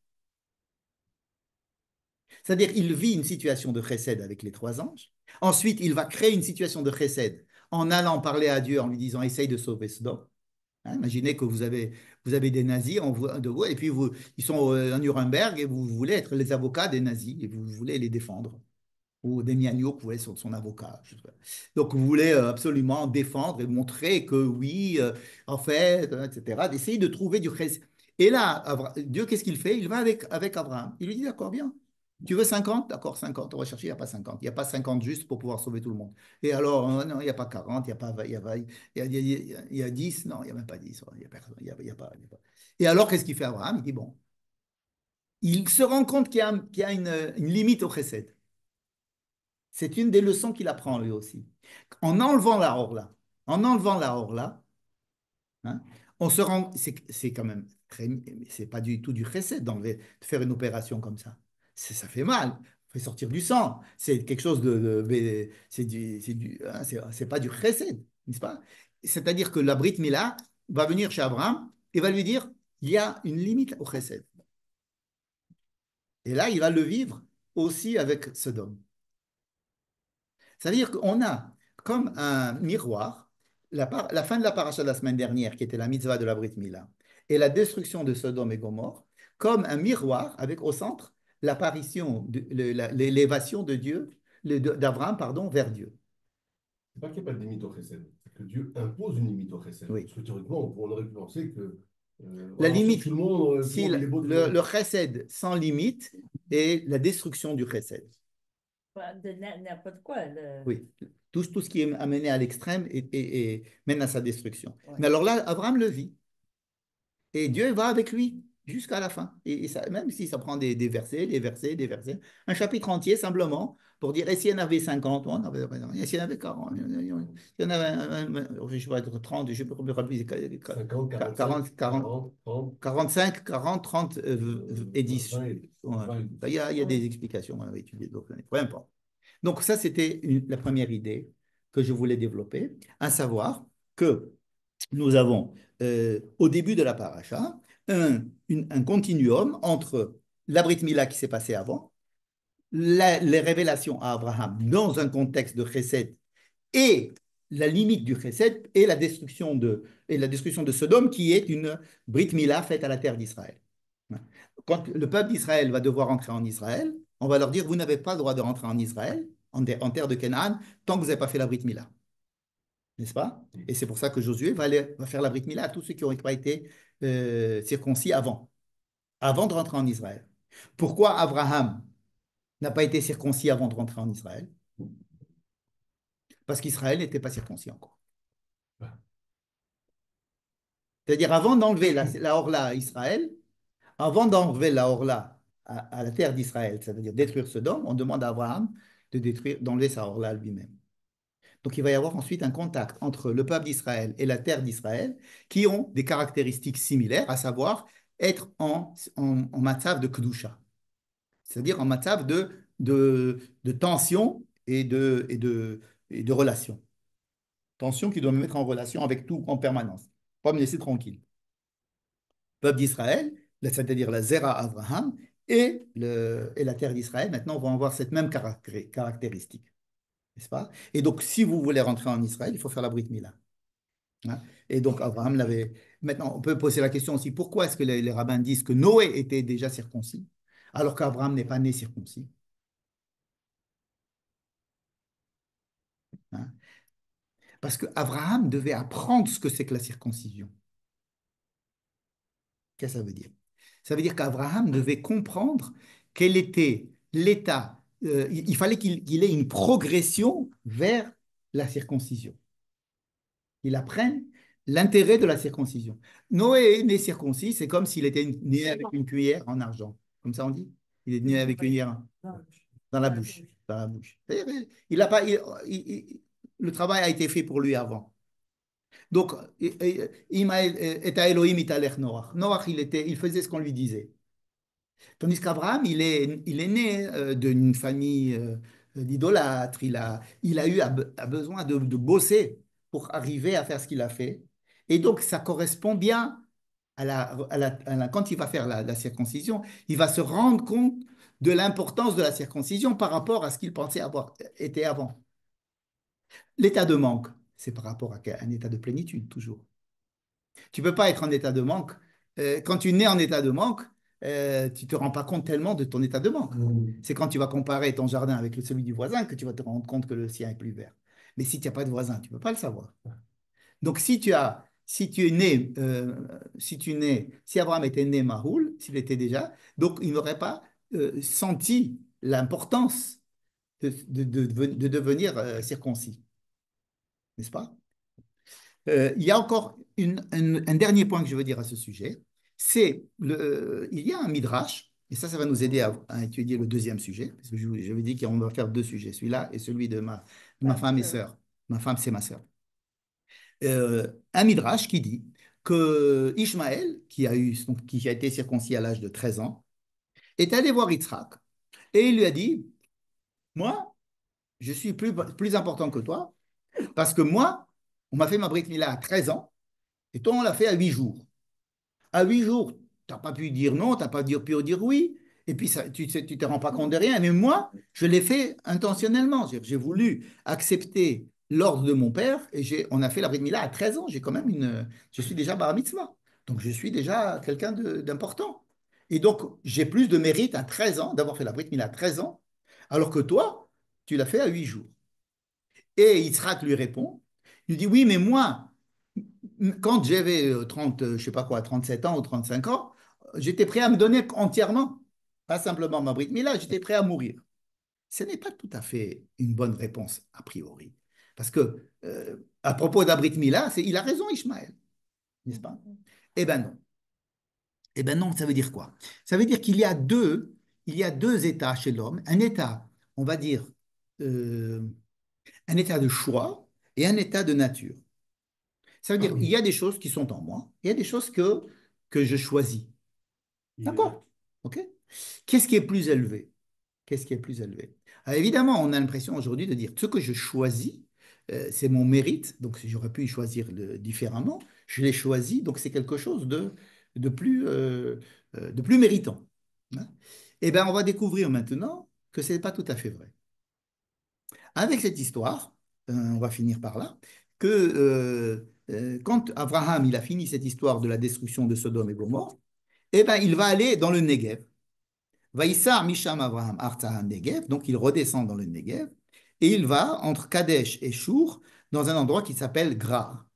C'est-à-dire, il vit une situation de chesed avec les trois anges. Ensuite, il va créer une situation de chesed en allant parler à Dieu, en lui disant, essaye de sauver Sodome. Hein, imaginez que vous avez des nazis de vous, et puis ils sont à Nuremberg et vous voulez être les avocats des nazis et vous voulez les défendre. Ou des Miagno qui voulait être son avocat. Donc, vous voulez absolument défendre et montrer que oui, en fait, etc. D'essayer de trouver du chesed. Et là, Dieu, qu'est-ce qu'il fait? Il va avec Abraham. Il lui dit, d'accord, bien. Tu veux 50? D'accord, 50. On va chercher, il n'y a pas 50. Il n'y a pas 50 juste pour pouvoir sauver tout le monde. Et alors, non, il n'y a pas 40, il n'y a pas 20, il y a 10, non, il n'y a même pas 10. Il n'y a personne, il y a pas. Et alors, qu'est-ce qu'il fait Abraham? Il dit, bon, il se rend compte qu'il y a une limite au chesed. C'est une des leçons qu'il apprend lui aussi. En enlevant la orla, hein, on se rend, c'est quand même c'est pas du tout du chesed de faire une opération comme ça. Ça fait mal, ça fait sortir du sang. C'est quelque chose c'est pas du chesed, n'est-ce pas? C'est-à-dire que la Brit Mila va venir chez Abraham et va lui dire, il y a une limite au chesed. Et là, il va le vivre aussi avec Sodome. Ça veut dire qu'on a comme un miroir la fin de la paracha de la semaine dernière, qui était la mitzvah de la Brit Mila, et la destruction de Sodome et Gomorre, comme un miroir avec au centre l'apparition, l'élévation de Dieu, d'Abraham, pardon, vers Dieu. C'est pas qu'il n'y a pas de limite au chesed, c'est que Dieu impose une limite au chesed. Oui. Parce que théoriquement, on aurait pu penser que La voilà, limite, tout le monde, si il est beau, le chesed sans limite est la destruction du chesed. De n'importe quoi. Oui, tout ce qui est amené à l'extrême mène à sa destruction. Ouais. Mais alors là, Abraham le vit. Et Dieu va avec lui jusqu'à la fin. Et ça, même si ça prend des versets, des versets, des versets. Un chapitre entier simplement pour dire, et s'il y en avait 50, et s'il y en avait 40, il y en avait, je vais être 30, je ne sais pas combien, 50, 40, 40, 30, 45, 40, 30 et 10. 20, Ouais. 20. Il y a des explications, on va étudier d'autres, peu importe. Donc ça, c'était la première idée que je voulais développer, à savoir que nous avons au début de la paracha un continuum entre la Brit Mila qui s'est passée avant, les révélations à Abraham dans un contexte de chesed et la limite du chesed et la destruction de Sodome qui est une Brit Mila faite à la terre d'Israël. Quand le peuple d'Israël va devoir entrer en Israël, on va leur dire, vous n'avez pas le droit de rentrer en Israël, en terre de Canaan, tant que vous n'avez pas fait la Brit Mila. N'est-ce pas? Et c'est pour ça que Josué va faire la Brit Mila à tous ceux qui n'ont pas été circoncis avant de rentrer en Israël. Pourquoi Abraham n'a pas été circoncis avant de rentrer en Israël? Parce qu'Israël n'était pas circoncis encore. C'est-à-dire avant d'enlever la Orla à Israël, avant d'enlever la Orla à la terre d'Israël, ça veut dire détruire Sodome, on demande à Abraham d'enlever sa Orla lui-même. Donc il va y avoir ensuite un contact entre le peuple d'Israël et la terre d'Israël qui ont des caractéristiques similaires, à savoir être en matzav de kedusha, c'est-à-dire en matzav de tension et de relation. Tension qui doit me mettre en relation avec tout en permanence, pas me laisser tranquille. Le peuple d'Israël, c'est-à-dire la Zera Abraham et la terre d'Israël, maintenant vont avoir cette même caractéristique. N'est-ce pas? Et donc, si vous voulez rentrer en Israël, il faut faire la Brit Mila. Hein? Et donc, Abraham l'avait. Maintenant, on peut poser la question aussi, pourquoi est-ce que les rabbins disent que Noé était déjà circoncis, alors qu'Abraham n'est pas né circoncis? Hein? Parce qu'Abraham devait apprendre ce que c'est que la circoncision. Qu'est-ce que ça veut dire? Ça veut dire qu'Abraham devait comprendre quel était l'état. Il fallait qu'il ait une progression vers la circoncision. Il apprenne l'intérêt de la circoncision. Noé est né circoncis, c'est comme s'il était né avec une cuillère en argent. Comme ça on dit? Il est né avec une cuillère dans la bouche. Dans la bouche. Il a pas, le travail a été fait pour lui avant. Donc, Elohim italech Noach. Noach, il faisait ce qu'on lui disait. Tandis qu'Abraham, il est né d'une famille d'idolâtres. Il a eu besoin de bosser pour arriver à faire ce qu'il a fait. Et donc, ça correspond bien quand il va faire la circoncision, il va se rendre compte de l'importance de la circoncision par rapport à ce qu'il pensait avoir été avant. L'état de manque, c'est par rapport à un état de plénitude, toujours. Tu ne peux pas être en état de manque. Quand tu nais en état de manque, tu ne te rends pas compte tellement de ton état de manque. C'est quand tu vas comparer ton jardin avec celui du voisin que tu vas te rendre compte que le sien est plus vert. Mais si tu n'as pas de voisin, tu ne peux pas le savoir. Donc, si Abraham était né Mahoul, s'il était déjà, donc il n'aurait pas senti l'importance de devenir circoncis. N'est-ce pas? Il y a encore un dernier point que je veux dire à ce sujet. Il y a un midrash, et ça va nous aider à étudier le deuxième sujet, parce que j'avais dit qu'on va faire deux sujets, celui-là et celui de ma femme et sœur. Ma femme, c'est ma sœur. Un midrash qui dit que Ishmaël, qui a été circoncis à l'âge de 13 ans, est allé voir Yitzhak et il lui a dit, moi, je suis plus important que toi, parce que moi, on m'a fait ma Brit Mila à 13 ans, et toi, on l'a fait à 8 jours. À 8 jours, tu n'as pas pu dire non, tu n'as pas pu dire oui, Et puis, ça, tu ne te rends pas compte de rien. Mais moi, je l'ai fait intentionnellement. J'ai voulu accepter l'ordre de mon père et on a fait la Brit Mila à 13 ans. Je suis déjà bar mitzvah. Donc, je suis déjà quelqu'un d'important. Et donc, j'ai plus de mérite à 13 ans d'avoir fait la Brit Mila à 13 ans, alors que toi, tu l'as fait à 8 jours. Et Yitzhak lui répond, il lui dit, oui, mais moi, quand j'avais 30, je sais pas quoi, 37 ans ou 35 ans, j'étais prêt à me donner entièrement, pas simplement ma Brit Mila, j'étais prêt à mourir. Ce n'est pas tout à fait une bonne réponse, a priori. Parce que, à propos d'Abrit Mila, il a raison, Ishmaël, n'est-ce pas? Eh bien non. Eh bien non, ça veut dire quoi? Ça veut dire il y a deux états chez l'homme. Un état, on va dire, euh, un état de choix et un état de nature. Ça veut dire il y a des choses qui sont en moi, il y a des choses que je choisis. D'accord? OK? Qu'est-ce qui est plus élevé? Qu'est-ce qui est plus élevé? Alors, évidemment, on a l'impression aujourd'hui de dire ce que je choisis, c'est mon mérite, donc j'aurais pu choisir différemment, je l'ai choisi, donc c'est quelque chose de de plus méritant. Hein. Eh bien, on va découvrir maintenant que ce n'est pas tout à fait vrai. Avec cette histoire, on va finir par là, que quand Abraham il a fini cette histoire de la destruction de Sodome et Gomorrhe, eh ben, il va aller dans le Negev. Vaïssar Misham Abraham Artsahan Negev, donc il redescend dans le Negev, et il va entre Kadesh et Shur, dans un endroit qui s'appelle Gerar,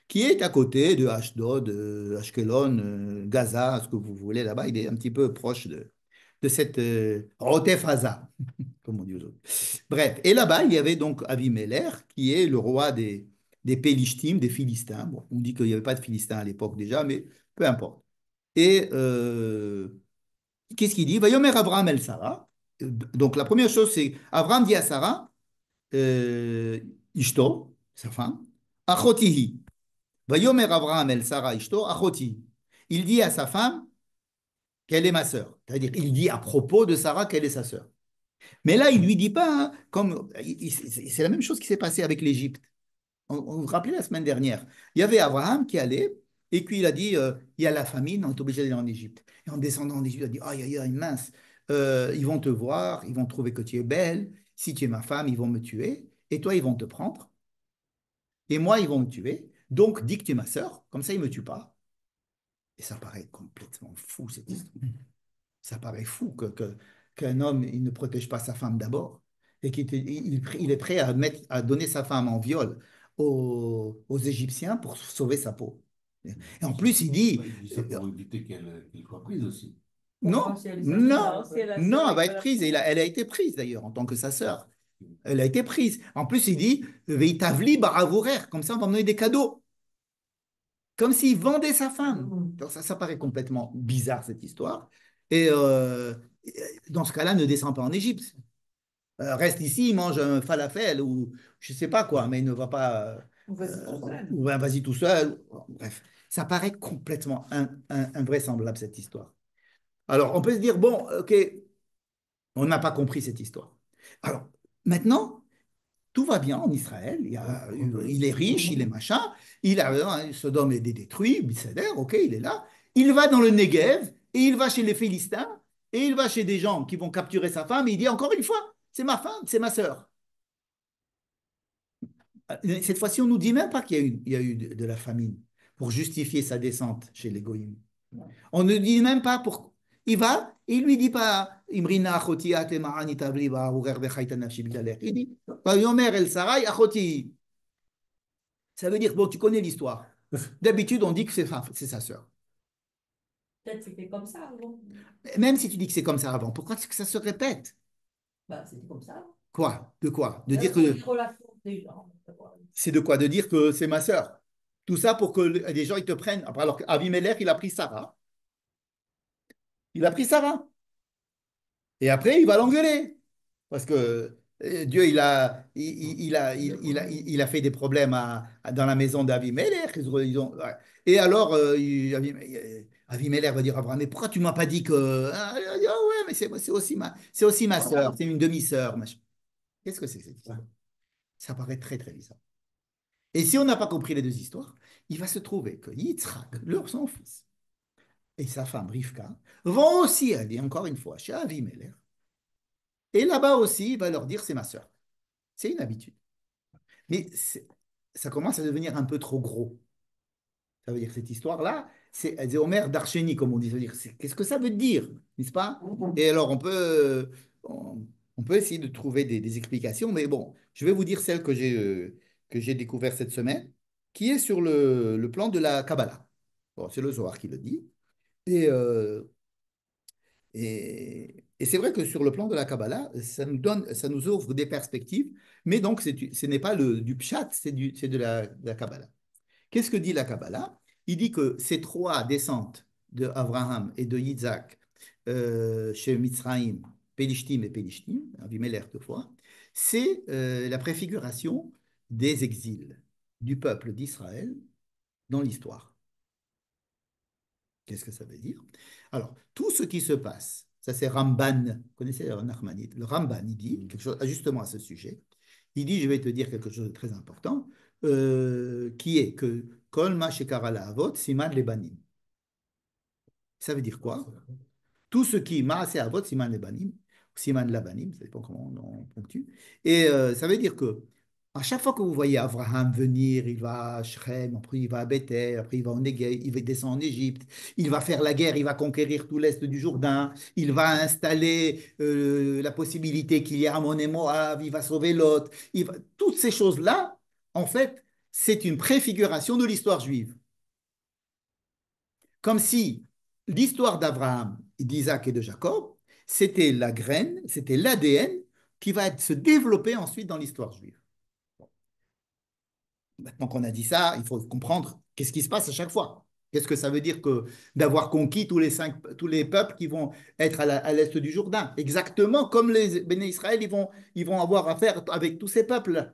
qui est à côté de Ashdod, Ashkelon, Gaza, ce que vous voulez là-bas. Il est un petit peu proche de cette Rotef Haza, comme on dit aux autres. Bref, et là-bas, il y avait donc Avimelech, qui est le roi des Pélishtim, des Philistins. Bon, on dit qu'il n'y avait pas de Philistins à l'époque déjà, mais peu importe. Et qu'est-ce qu'il dit? Vayomer Abraham el Sarah. Donc la première chose, c'est Abraham dit à Sarah, Ishto, sa femme, Achotihi. Vayomer Abraham el Sarah Ishto, Achotihi. Il dit à sa femme qu'elle est ma sœur. C'est-à-dire, il dit à propos de Sarah qu'elle est sa sœur. Mais là, il ne lui dit pas, hein, comme c'est la même chose qui s'est passé avec l'Égypte. On vous rappelez la semaine dernière, il y avait Abraham qui allait, et puis il a dit, il y a la famine, on est obligé d'aller en Égypte. Et en descendant en Égypte, il a dit, aïe, aïe, aïe, mince, ils vont te voir, ils vont trouver que tu es belle, si tu es ma femme, ils vont me tuer, et toi, ils vont te prendre, et moi, ils vont me tuer, donc dis que tu es ma sœur, comme ça, ils ne me tuent pas. Et ça paraît complètement fou, cette histoire. Ça paraît fou qu'un homme il ne protège pas sa femme d'abord et qu'il est prêt à donner sa femme en viol aux Égyptiens pour sauver sa peau. Et en plus, il dit, Il dit ça pour éviter qu'elle soit prise aussi. non, Si elle est sa non, sœur, si elle a non, sœur, elle va elle être va prise. la- Et elle a été prise d'ailleurs en tant que sa sœur. Elle a été prise. En plus, il dit, Veitavli baravourer, comme ça on va me donner des cadeaux. Comme s'il vendait sa femme. Donc ça paraît complètement bizarre cette histoire. Et dans ce cas-là, ne descend pas en Égypte. Reste ici, il mange un falafel ou je ne sais pas quoi, mais il ne va pas. Vas-y tout seul. Ou un vas-y tout seul. Bref, ça paraît complètement invraisemblable cette histoire. Alors, on peut se dire, bon, ok, on n'a pas compris cette histoire. Alors, maintenant, tout va bien en Israël. Il est riche, il est machin. Sodome est détruit, c'est-à-dire, ok, il est là. Il va dans le Negev et il va chez les Philistins et il va chez des gens qui vont capturer sa femme et il dit encore une fois, c'est ma femme, c'est ma sœur. Cette fois-ci, on ne nous dit même pas il y a eu de la famine pour justifier sa descente chez les Goïms. On ne dit même pas pourquoi. Il va, il lui dit pas, Imrina achoti ate ma'ani tabli ba'arurer bechaita nafshi b'galech. Il dit, Vayomer el sarai achoti. Ça veut dire, bon, tu connais l'histoire. D'habitude, on dit que c'est sa sœur. Peut-être c'était comme ça avant. Même si tu dis que c'est comme ça avant, pourquoi est-ce que ça se répète? Bah, c'était comme ça. Quoi? De quoi? De dire Pour que les relations des gens. c'est de quoi? De dire que c'est ma sœur. Tout ça pour que les gens ils te prennent. Alors qu'Avimelech, il a pris Sarah. Il a pris Sarah. Et après, il va l'engueuler. Parce que Dieu, il a fait des problèmes dans la maison d'Avimelech. Ouais. Et alors, Avimelech va dire à Abraham, mais pourquoi tu ne m'as pas dit que... Ah, il dit, ah ouais, mais c'est aussi ma sœur, c'est une demi-sœur. Machin. Qu'est-ce que c'est que cette histoire? Ça paraît très, très bizarre. Et si on n'a pas compris les deux histoires, il va se trouver que Yitzhak, son fils, et sa femme Rivka vont aussi aller, encore une fois, chez Avimelech. Et là-bas aussi, il va leur dire, c'est ma sœur. C'est une habitude. Mais ça commence à devenir un peu trop gros. Ça veut dire que cette histoire-là, c'est Homer d'Archénie, comme on dit. Ça veut dire, qu'est-ce que ça veut dire, n'est-ce pas? Et alors, on peut essayer de trouver des explications, mais bon, je vais vous dire celle que j'ai découverte cette semaine, qui est sur le plan de la Kabbalah. Bon, c'est le Zohar qui le dit. Et, euh, et c'est vrai que sur le plan de la Kabbalah, ça nous ouvre des perspectives, mais donc ce n'est pas du pshat, c'est de la Kabbalah. Qu'est-ce que dit la Kabbalah? Il dit que ces trois descentes de Abraham et de Yitzhak chez Mitzraïm, Pélishtim et Pélishtim, Avimelech deux fois, c'est la préfiguration des exils du peuple d'Israël dans l'histoire. Qu'est-ce que ça veut dire? Alors, tout ce qui se passe, ça c'est Ramban, vous connaissez le Nachmanide, le Ramban, il dit quelque chose justement à ce sujet. Il dit, je vais te dire quelque chose de très important, qui est que Kol ma shekara la'avot siman lebanim. Ça veut dire quoi? Tout ce qui ma'aseh avot siman lebanim, siman labanim, ça dépend comment on ponctue. Et ça veut dire que à chaque fois que vous voyez Abraham venir, il va à Shrem, après il va à Bethel, après il va au Negev, il va descendre en Égypte, il va faire la guerre, il va conquérir tout l'est du Jourdain, il va installer la possibilité qu'il y ait Ammon et Moab, il va sauver Lot. Toutes ces choses-là, en fait, c'est une préfiguration de l'histoire juive. Comme si l'histoire d'Abraham, d'Isaac et de Jacob, c'était la graine, c'était l'ADN qui va se développer ensuite dans l'histoire juive. Maintenant qu'on a dit ça, il faut comprendre qu'est-ce qui se passe à chaque fois. Qu'est-ce que ça veut dire que d'avoir conquis tous les peuples qui vont être à l'est du Jourdain? Exactement comme les Béné Israël, ils vont avoir affaire avec tous ces peuples.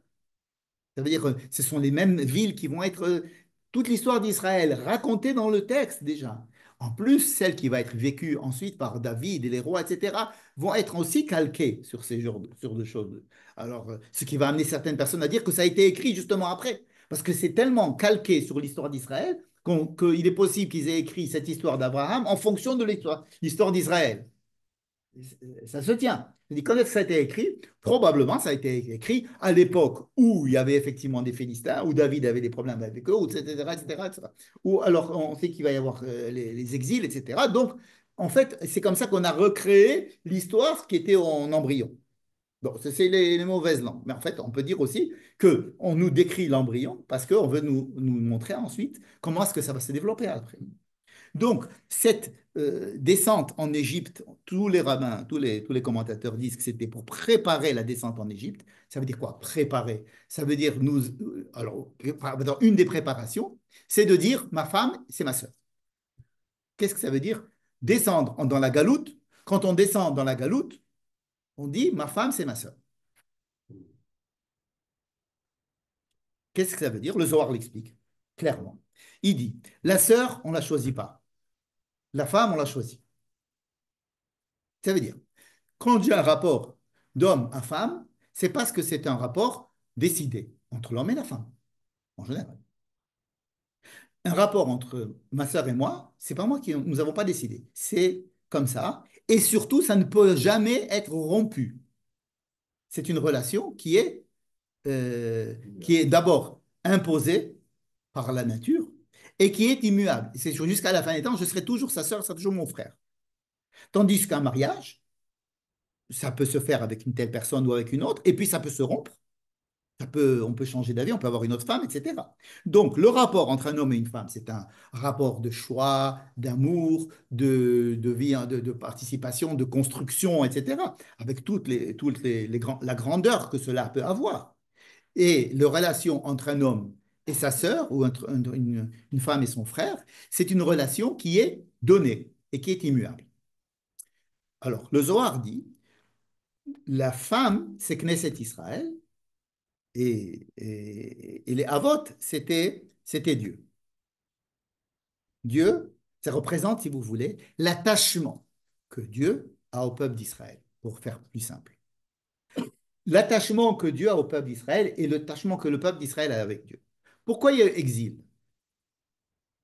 Ça veut dire que ce sont les mêmes villes qui vont être toute l'histoire d'Israël racontée dans le texte déjà. En plus, celle qui va être vécue ensuite par David et les rois, etc., vont être aussi calquées sur ces genres de choses. Alors, ce qui va amener certaines personnes à dire que ça a été écrit justement après. Parce que c'est tellement calqué sur l'histoire d'Israël qu'il est possible qu'ils aient écrit cette histoire d'Abraham en fonction de l'histoire d'Israël. Ça se tient. Je dis, quand est-ce que ça a été écrit? Probablement, ça a été écrit à l'époque où il y avait effectivement des Philistins, où David avait des problèmes avec eux, etc., etc., etc. Ou alors, on sait qu'il va y avoir les exils, etc. Donc, en fait, c'est comme ça qu'on a recréé l'histoire qui était en embryon. Bon, c'est les mauvaises langues. Mais en fait, on peut dire aussi qu'on nous décrit l'embryon parce qu'on veut nous montrer ensuite comment est-ce que ça va se développer après. Donc, cette descente en Égypte, tous les rabbins, tous les commentateurs disent que c'était pour préparer la descente en Égypte. Ça veut dire quoi? Préparer. Ça veut dire alors, une des préparations, c'est de dire ma femme, c'est ma sœur. Qu'est-ce que ça veut dire? Descendre dans la galoute. Quand on descend dans la galoute, on dit ma femme, c'est ma sœur. Qu'est-ce que ça veut dire? Le Zohar l'explique clairement. Il dit la sœur, on ne la choisit pas. La femme, on la choisit. Ça veut dire, quand il y a un rapport d'homme à femme, c'est parce que c'est un rapport décidé entre l'homme et la femme, en général. Un rapport entre ma sœur et moi, c'est pas moi nous n'avons pas décidé. C'est comme ça. Et surtout, ça ne peut jamais être rompu. C'est une relation qui est d'abord imposée par la nature et qui est immuable. C'est jusqu'à la fin des temps, je serai toujours sa sœur, ça sera toujours mon frère. Tandis qu'un mariage, ça peut se faire avec une telle personne ou avec une autre, et puis ça peut se rompre. On peut changer d'avis, on peut avoir une autre femme, etc. Donc, le rapport entre un homme et une femme, c'est un rapport de choix, d'amour, de vie, de participation, de construction, etc. Avec la grandeur que cela peut avoir. Et la relation entre un homme et sa sœur, ou entre une femme et son frère, c'est une relation qui est donnée et qui est immuable. Alors, le Zohar dit, la femme, c'est Knesset Israël, et les Avot, c'était Dieu. Dieu, ça représente, si vous voulez, l'attachement que Dieu a au peuple d'Israël, pour faire plus simple. L'attachement que Dieu a au peuple d'Israël et l'attachement que le peuple d'Israël a avec Dieu. Pourquoi il y a exil?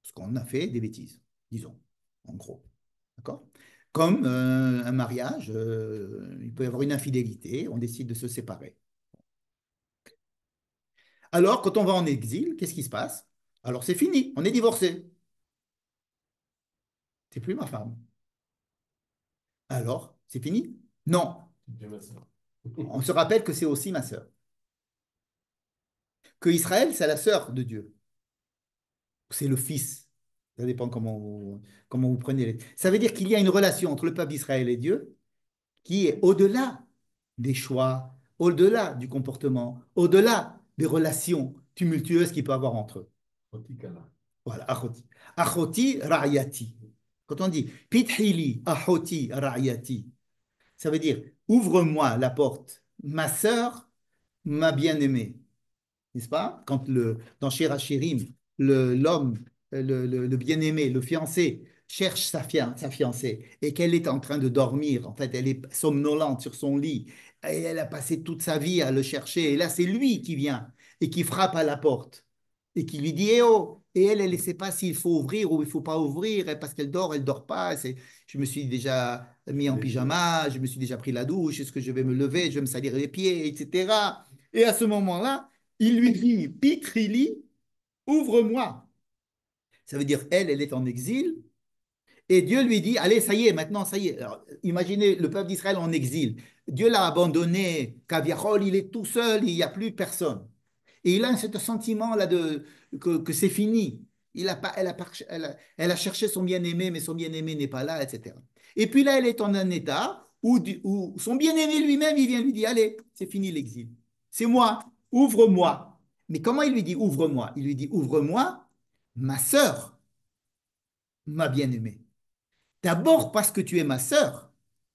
Parce qu'on a fait des bêtises, disons. en gros. D'accord? Comme un mariage, il peut y avoir une infidélité, on décide de se séparer. Alors, quand on va en exil, qu'est-ce qui se passe? Alors, c'est fini, on est divorcé. C'est plus ma femme. Alors, c'est fini? Non. Bien, ma sœur. On se rappelle que c'est aussi ma sœur. Que Israël, c'est la sœur de Dieu. C'est le fils. Ça dépend comment vous prenez les... Ça veut dire qu'il y a une relation entre le peuple d'Israël et Dieu qui est au-delà des choix, au-delà du comportement, au-delà des relations tumultueuses qu'il peut avoir entre eux. Otikala. Voilà, achoti. Achoti ra'yati. Quand on dit pithili achoti ra'yati, ça veut dire ouvre-moi la porte, ma sœur, ma bien-aimée. N'est-ce pas? Quand dans Shir Hashirim, l'homme, le bien-aimé, le fiancé, cherche sa fiancée et qu'elle est en train de dormir, en fait, elle est somnolente sur son lit, et elle a passé toute sa vie à le chercher, et là, c'est lui qui vient et qui frappe à la porte et qui lui dit, eh oh, et elle ne sait pas s'il faut ouvrir ou il ne faut pas ouvrir, et parce qu'elle dort, elle ne dort pas. Je me suis déjà mis en pyjama, je me suis déjà pris la douche, est-ce que je vais me lever, je vais me salir les pieds, etc. Et à ce moment-là, il lui dit, Pitrili, ouvre-moi. Ça veut dire, elle est en exil. Et Dieu lui dit, allez, ça y est, maintenant, ça y est. Alors, imaginez le peuple d'Israël en exil. Dieu l'a abandonné. Kaviarol, il est tout seul, il n'y a plus personne. Et il a ce sentiment-là que c'est fini. Elle a cherché son bien-aimé, mais son bien-aimé n'est pas là, etc. Et puis là, elle est en un état où son bien-aimé lui-même, il vient lui dire, allez, c'est fini l'exil. C'est moi, ouvre-moi. Mais comment il lui dit, ouvre-moi? Il lui dit, ouvre-moi, ma sœur, ma bien-aimée. D'abord parce que tu es ma sœur,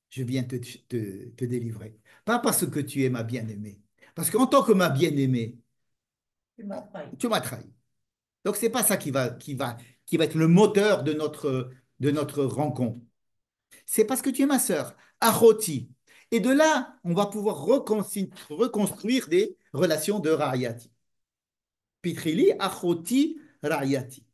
je viens te délivrer. Pas parce que tu es ma bien-aimée. Parce qu'en tant que ma bien-aimée, Tu m'as trahi. tu m'as trahi. Donc, ce n'est pas ça qui va être le moteur de notre rencontre. C'est parce que tu es ma sœur, Achoti. Et de là, on va pouvoir reconstruire des relations de Ra'yati. Pitrili, Achoti, Ra'yati.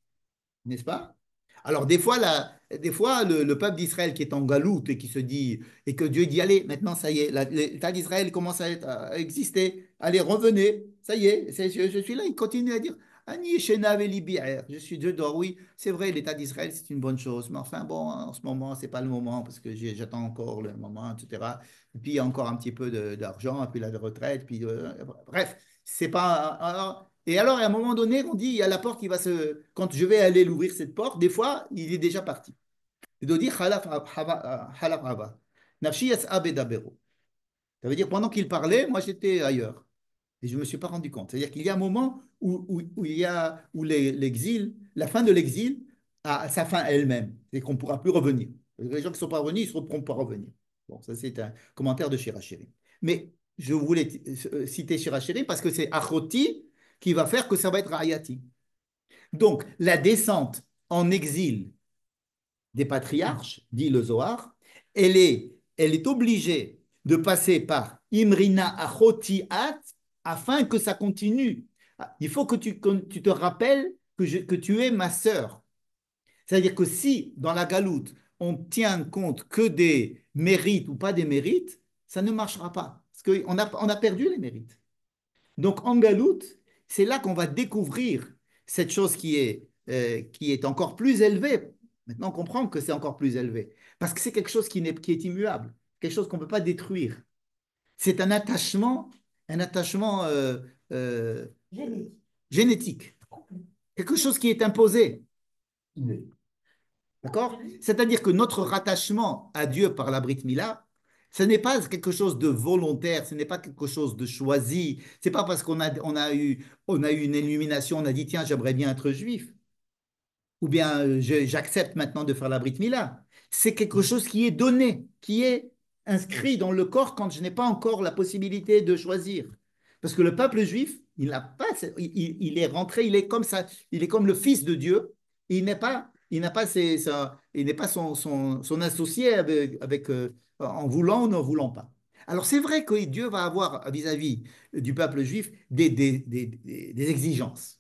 N'est-ce pas? Alors, des fois le peuple d'Israël qui est en galoute et qui se dit, et que Dieu dit, allez, maintenant, ça y est, l'État d'Israël commence à exister, allez, revenez, ça y est, je suis là, il continue à dire, Ani Shena Veli Bi'er. Je suis Dieu d'or, oui, c'est vrai, l'État d'Israël, c'est une bonne chose, mais enfin, bon, en ce moment, c'est pas le moment, parce que j'attends encore le moment, etc. Et puis, il y a encore un petit peu d'argent, et puis la retraite, puis, bref, c'est pas... Et alors, à un moment donné, on dit, il y a la porte qui va se... Quand je vais aller l'ouvrir, cette porte, des fois, il est déjà parti. Il doit dire, halaf haba. Nafshi yas'a bedabero. Ça veut dire, pendant qu'il parlait, moi, j'étais ailleurs. Et je ne me suis pas rendu compte. C'est-à-dire qu'il y a un moment où l'exil, la fin de l'exil, a sa fin elle-même. C'est qu'on ne pourra plus revenir. Les gens qui ne sont pas revenus, ils ne seront pas revenir. Bon, ça, c'est un commentaire de Shirachiri. Mais je voulais citer Shirachiri parce que c'est Achoti qui va faire que ça va être Rayati. Donc, la descente en exil des patriarches, dit le Zohar, elle est obligée de passer par Imrina Achotiat afin que ça continue. Il faut que tu te rappelles que tu es ma sœur. C'est-à-dire que si, dans la galoute, on tient compte que des mérites ou pas des mérites, ça ne marchera pas. Parce qu'on on a perdu les mérites. Donc, en galoute, c'est là qu'on va découvrir cette chose qui est encore plus élevée. Maintenant, on comprend que c'est encore plus élevé. Parce que c'est quelque chose qui est immuable, quelque chose qu'on ne peut pas détruire. C'est un attachement euh, Génique. génétique, quelque chose qui est imposé. Inné. D'accord? C'est-à-dire que notre rattachement à Dieu par la Brit Mila, ce n'est pas quelque chose de volontaire, ce n'est pas quelque chose de choisi. C'est pas parce on a eu une illumination, on a dit tiens, j'aimerais bien être juif, ou bien j'accepte maintenant de faire la Brit Mila. C'est quelque chose qui est donné, qui est inscrit dans le corps quand je n'ai pas encore la possibilité de choisir. Parce que le peuple juif, il n'a pas, il est rentré, il est comme ça, il est comme le fils de Dieu. Il n'a pas, il n'est pas son associé en voulant ou n'en voulant pas. Alors c'est vrai que Dieu va avoir vis-à-vis du peuple juif des exigences.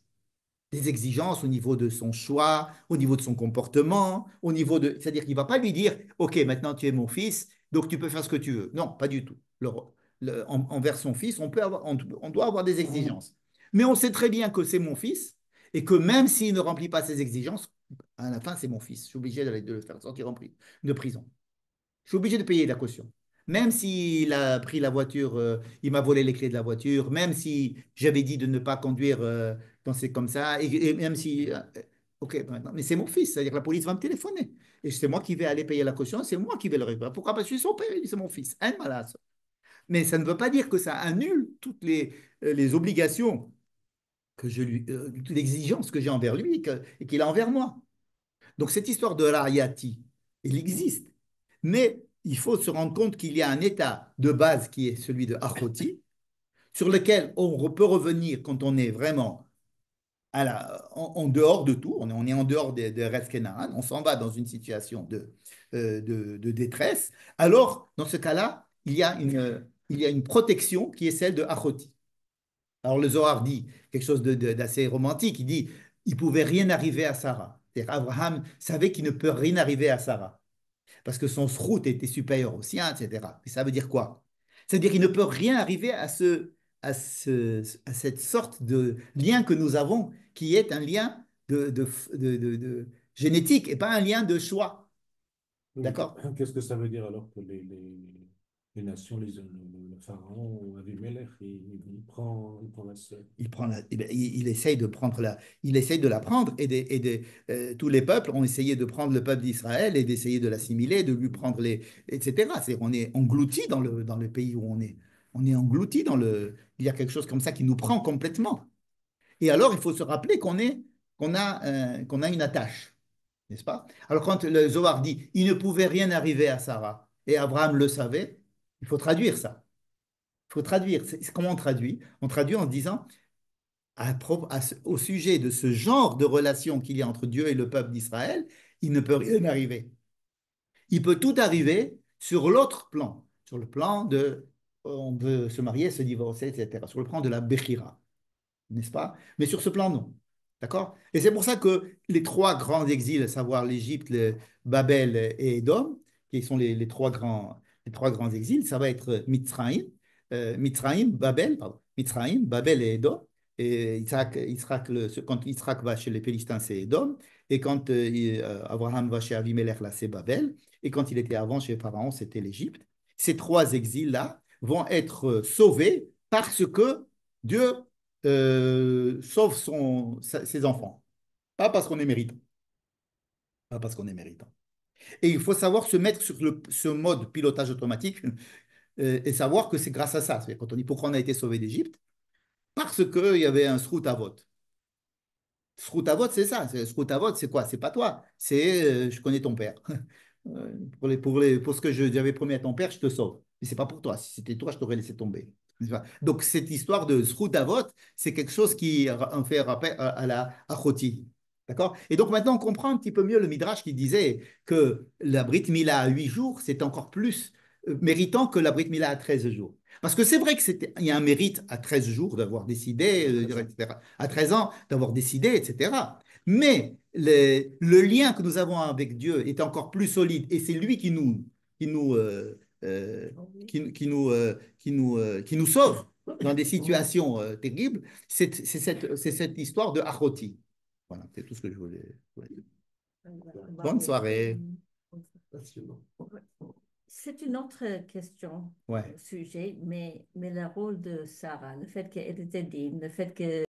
des exigences au niveau de son choix, au niveau de son comportement, au niveau de... C'est-à-dire qu'il ne va pas lui dire, OK, maintenant tu es mon fils, donc tu peux faire ce que tu veux. Non, pas du tout. Envers son fils, on doit avoir des exigences. Mais on sait très bien que c'est mon fils et que même s'il ne remplit pas ses exigences, à la fin, c'est mon fils. Je suis obligé de le faire sortir de prison. Je suis obligé de payer la caution. Même s'il a pris la voiture, il m'a volé les clés de la voiture, même si j'avais dit de ne pas conduire quand c'est comme ça, et même si... ok, maintenant, mais c'est mon fils, c'est-à-dire que la police va me téléphoner. Et c'est moi qui vais aller payer la caution, c'est moi qui vais le réparer. Pourquoi? Parce que je suis son père, c'est mon fils. Hein, voilà. Mais ça ne veut pas dire que ça annule toutes les obligations toutes les exigences que j'ai envers lui et qu'il a envers moi. Donc cette histoire de rayati, il existe. Mais il faut se rendre compte qu'il y a un état de base qui est celui de achoti, sur lequel on peut revenir quand on est vraiment en dehors de tout, on est en dehors de Reskenaran, on s'en va dans une situation de détresse. Alors, dans ce cas-là, il y a une protection qui est celle de achoti. Alors le Zohar dit quelque chose d'assez romantique, il dit, il ne pouvait rien arriver à Sarah. C'est-à-dire Abraham savait qu'il ne peut rien arriver à Sarah, parce que son srout était supérieur au sien, etc. Mais ça veut dire quoi? C'est-à-dire qu'il ne peut rien arriver à cette sorte de lien que nous avons, qui est un lien de génétique et pas un lien de choix. Oui. D'accord? Qu'est-ce que ça veut dire alors que les nations, le pharaon, Abimelech, il prend la sœur. Il essaye de prendre il essaye de la prendre tous les peuples ont essayé de prendre le peuple d'Israël et d'essayer de l'assimiler, de lui prendre etc. On est englouti dans le pays où on est. On est englouti il y a quelque chose comme ça qui nous prend complètement. Et alors, il faut se rappeler qu'on a une attache, n'est-ce pas? Alors, quand le Zohar dit, il ne pouvait rien arriver à Sarah, et Abraham le savait, il faut traduire ça. Il faut traduire. Comment on traduit? On traduit en se disant, au sujet de ce genre de relation qu'il y a entre Dieu et le peuple d'Israël, il ne peut rien arriver. Il peut tout arriver sur l'autre plan, sur le plan on veut se marier, se divorcer, etc., sur le plan de la Bechira, n'est-ce pas? Mais sur ce plan, non. D'accord? Et c'est pour ça que les trois grands exils, à savoir l'Égypte, Babel et Édom, qui sont les trois grands exils, ça va être Babel, pardon, Mitzraïm, Babel et Édom. Et quand Yitzhak va chez les Philistins, c'est Édom. Et quand Abraham va chez Avimelech, là, c'est Babel. Et quand il était avant chez Pharaon, c'était l'Égypte. Ces trois exils-là vont être sauvés parce que Dieu sauve ses enfants. Pas parce qu'on est méritant. Pas parce qu'on est méritant. Et il faut savoir se mettre sur ce mode pilotage automatique et savoir que c'est grâce à ça. C'est quand on dit pourquoi on a été sauvé d'Égypte, parce qu'il y avait un srout à vote. Srout à vote, c'est ça. Srout à vote, c'est quoi? C'est pas toi. C'est je connais ton père. Pour ce que j'avais promis à ton père, je te sauve. Mais c'est pas pour toi. Si c'était toi, je t'aurais laissé tomber. Donc, cette histoire de srout à vote, c'est quelque chose qui en fait rappel à la achoti. D'accord? Et donc, maintenant, on comprend un petit peu mieux le Midrash qui disait que la Brit Mila à 8 jours, c'est encore plus méritant que la Brit Mila à 13 jours. Parce que c'est vrai qu'il y a un mérite à 13 jours d'avoir décidé, etc. À 13 ans, d'avoir décidé, etc. Mais le lien que nous avons avec Dieu est encore plus solide et c'est lui qui nous, qui nous sauve dans des situations terribles. C'est cette histoire de Achoti. Voilà, c'est tout ce que je voulais dire. Bonne soirée. Passionnant. C'est une autre question Ouais. au sujet, mais le rôle de Sarah, le fait qu'elle était digne, le fait que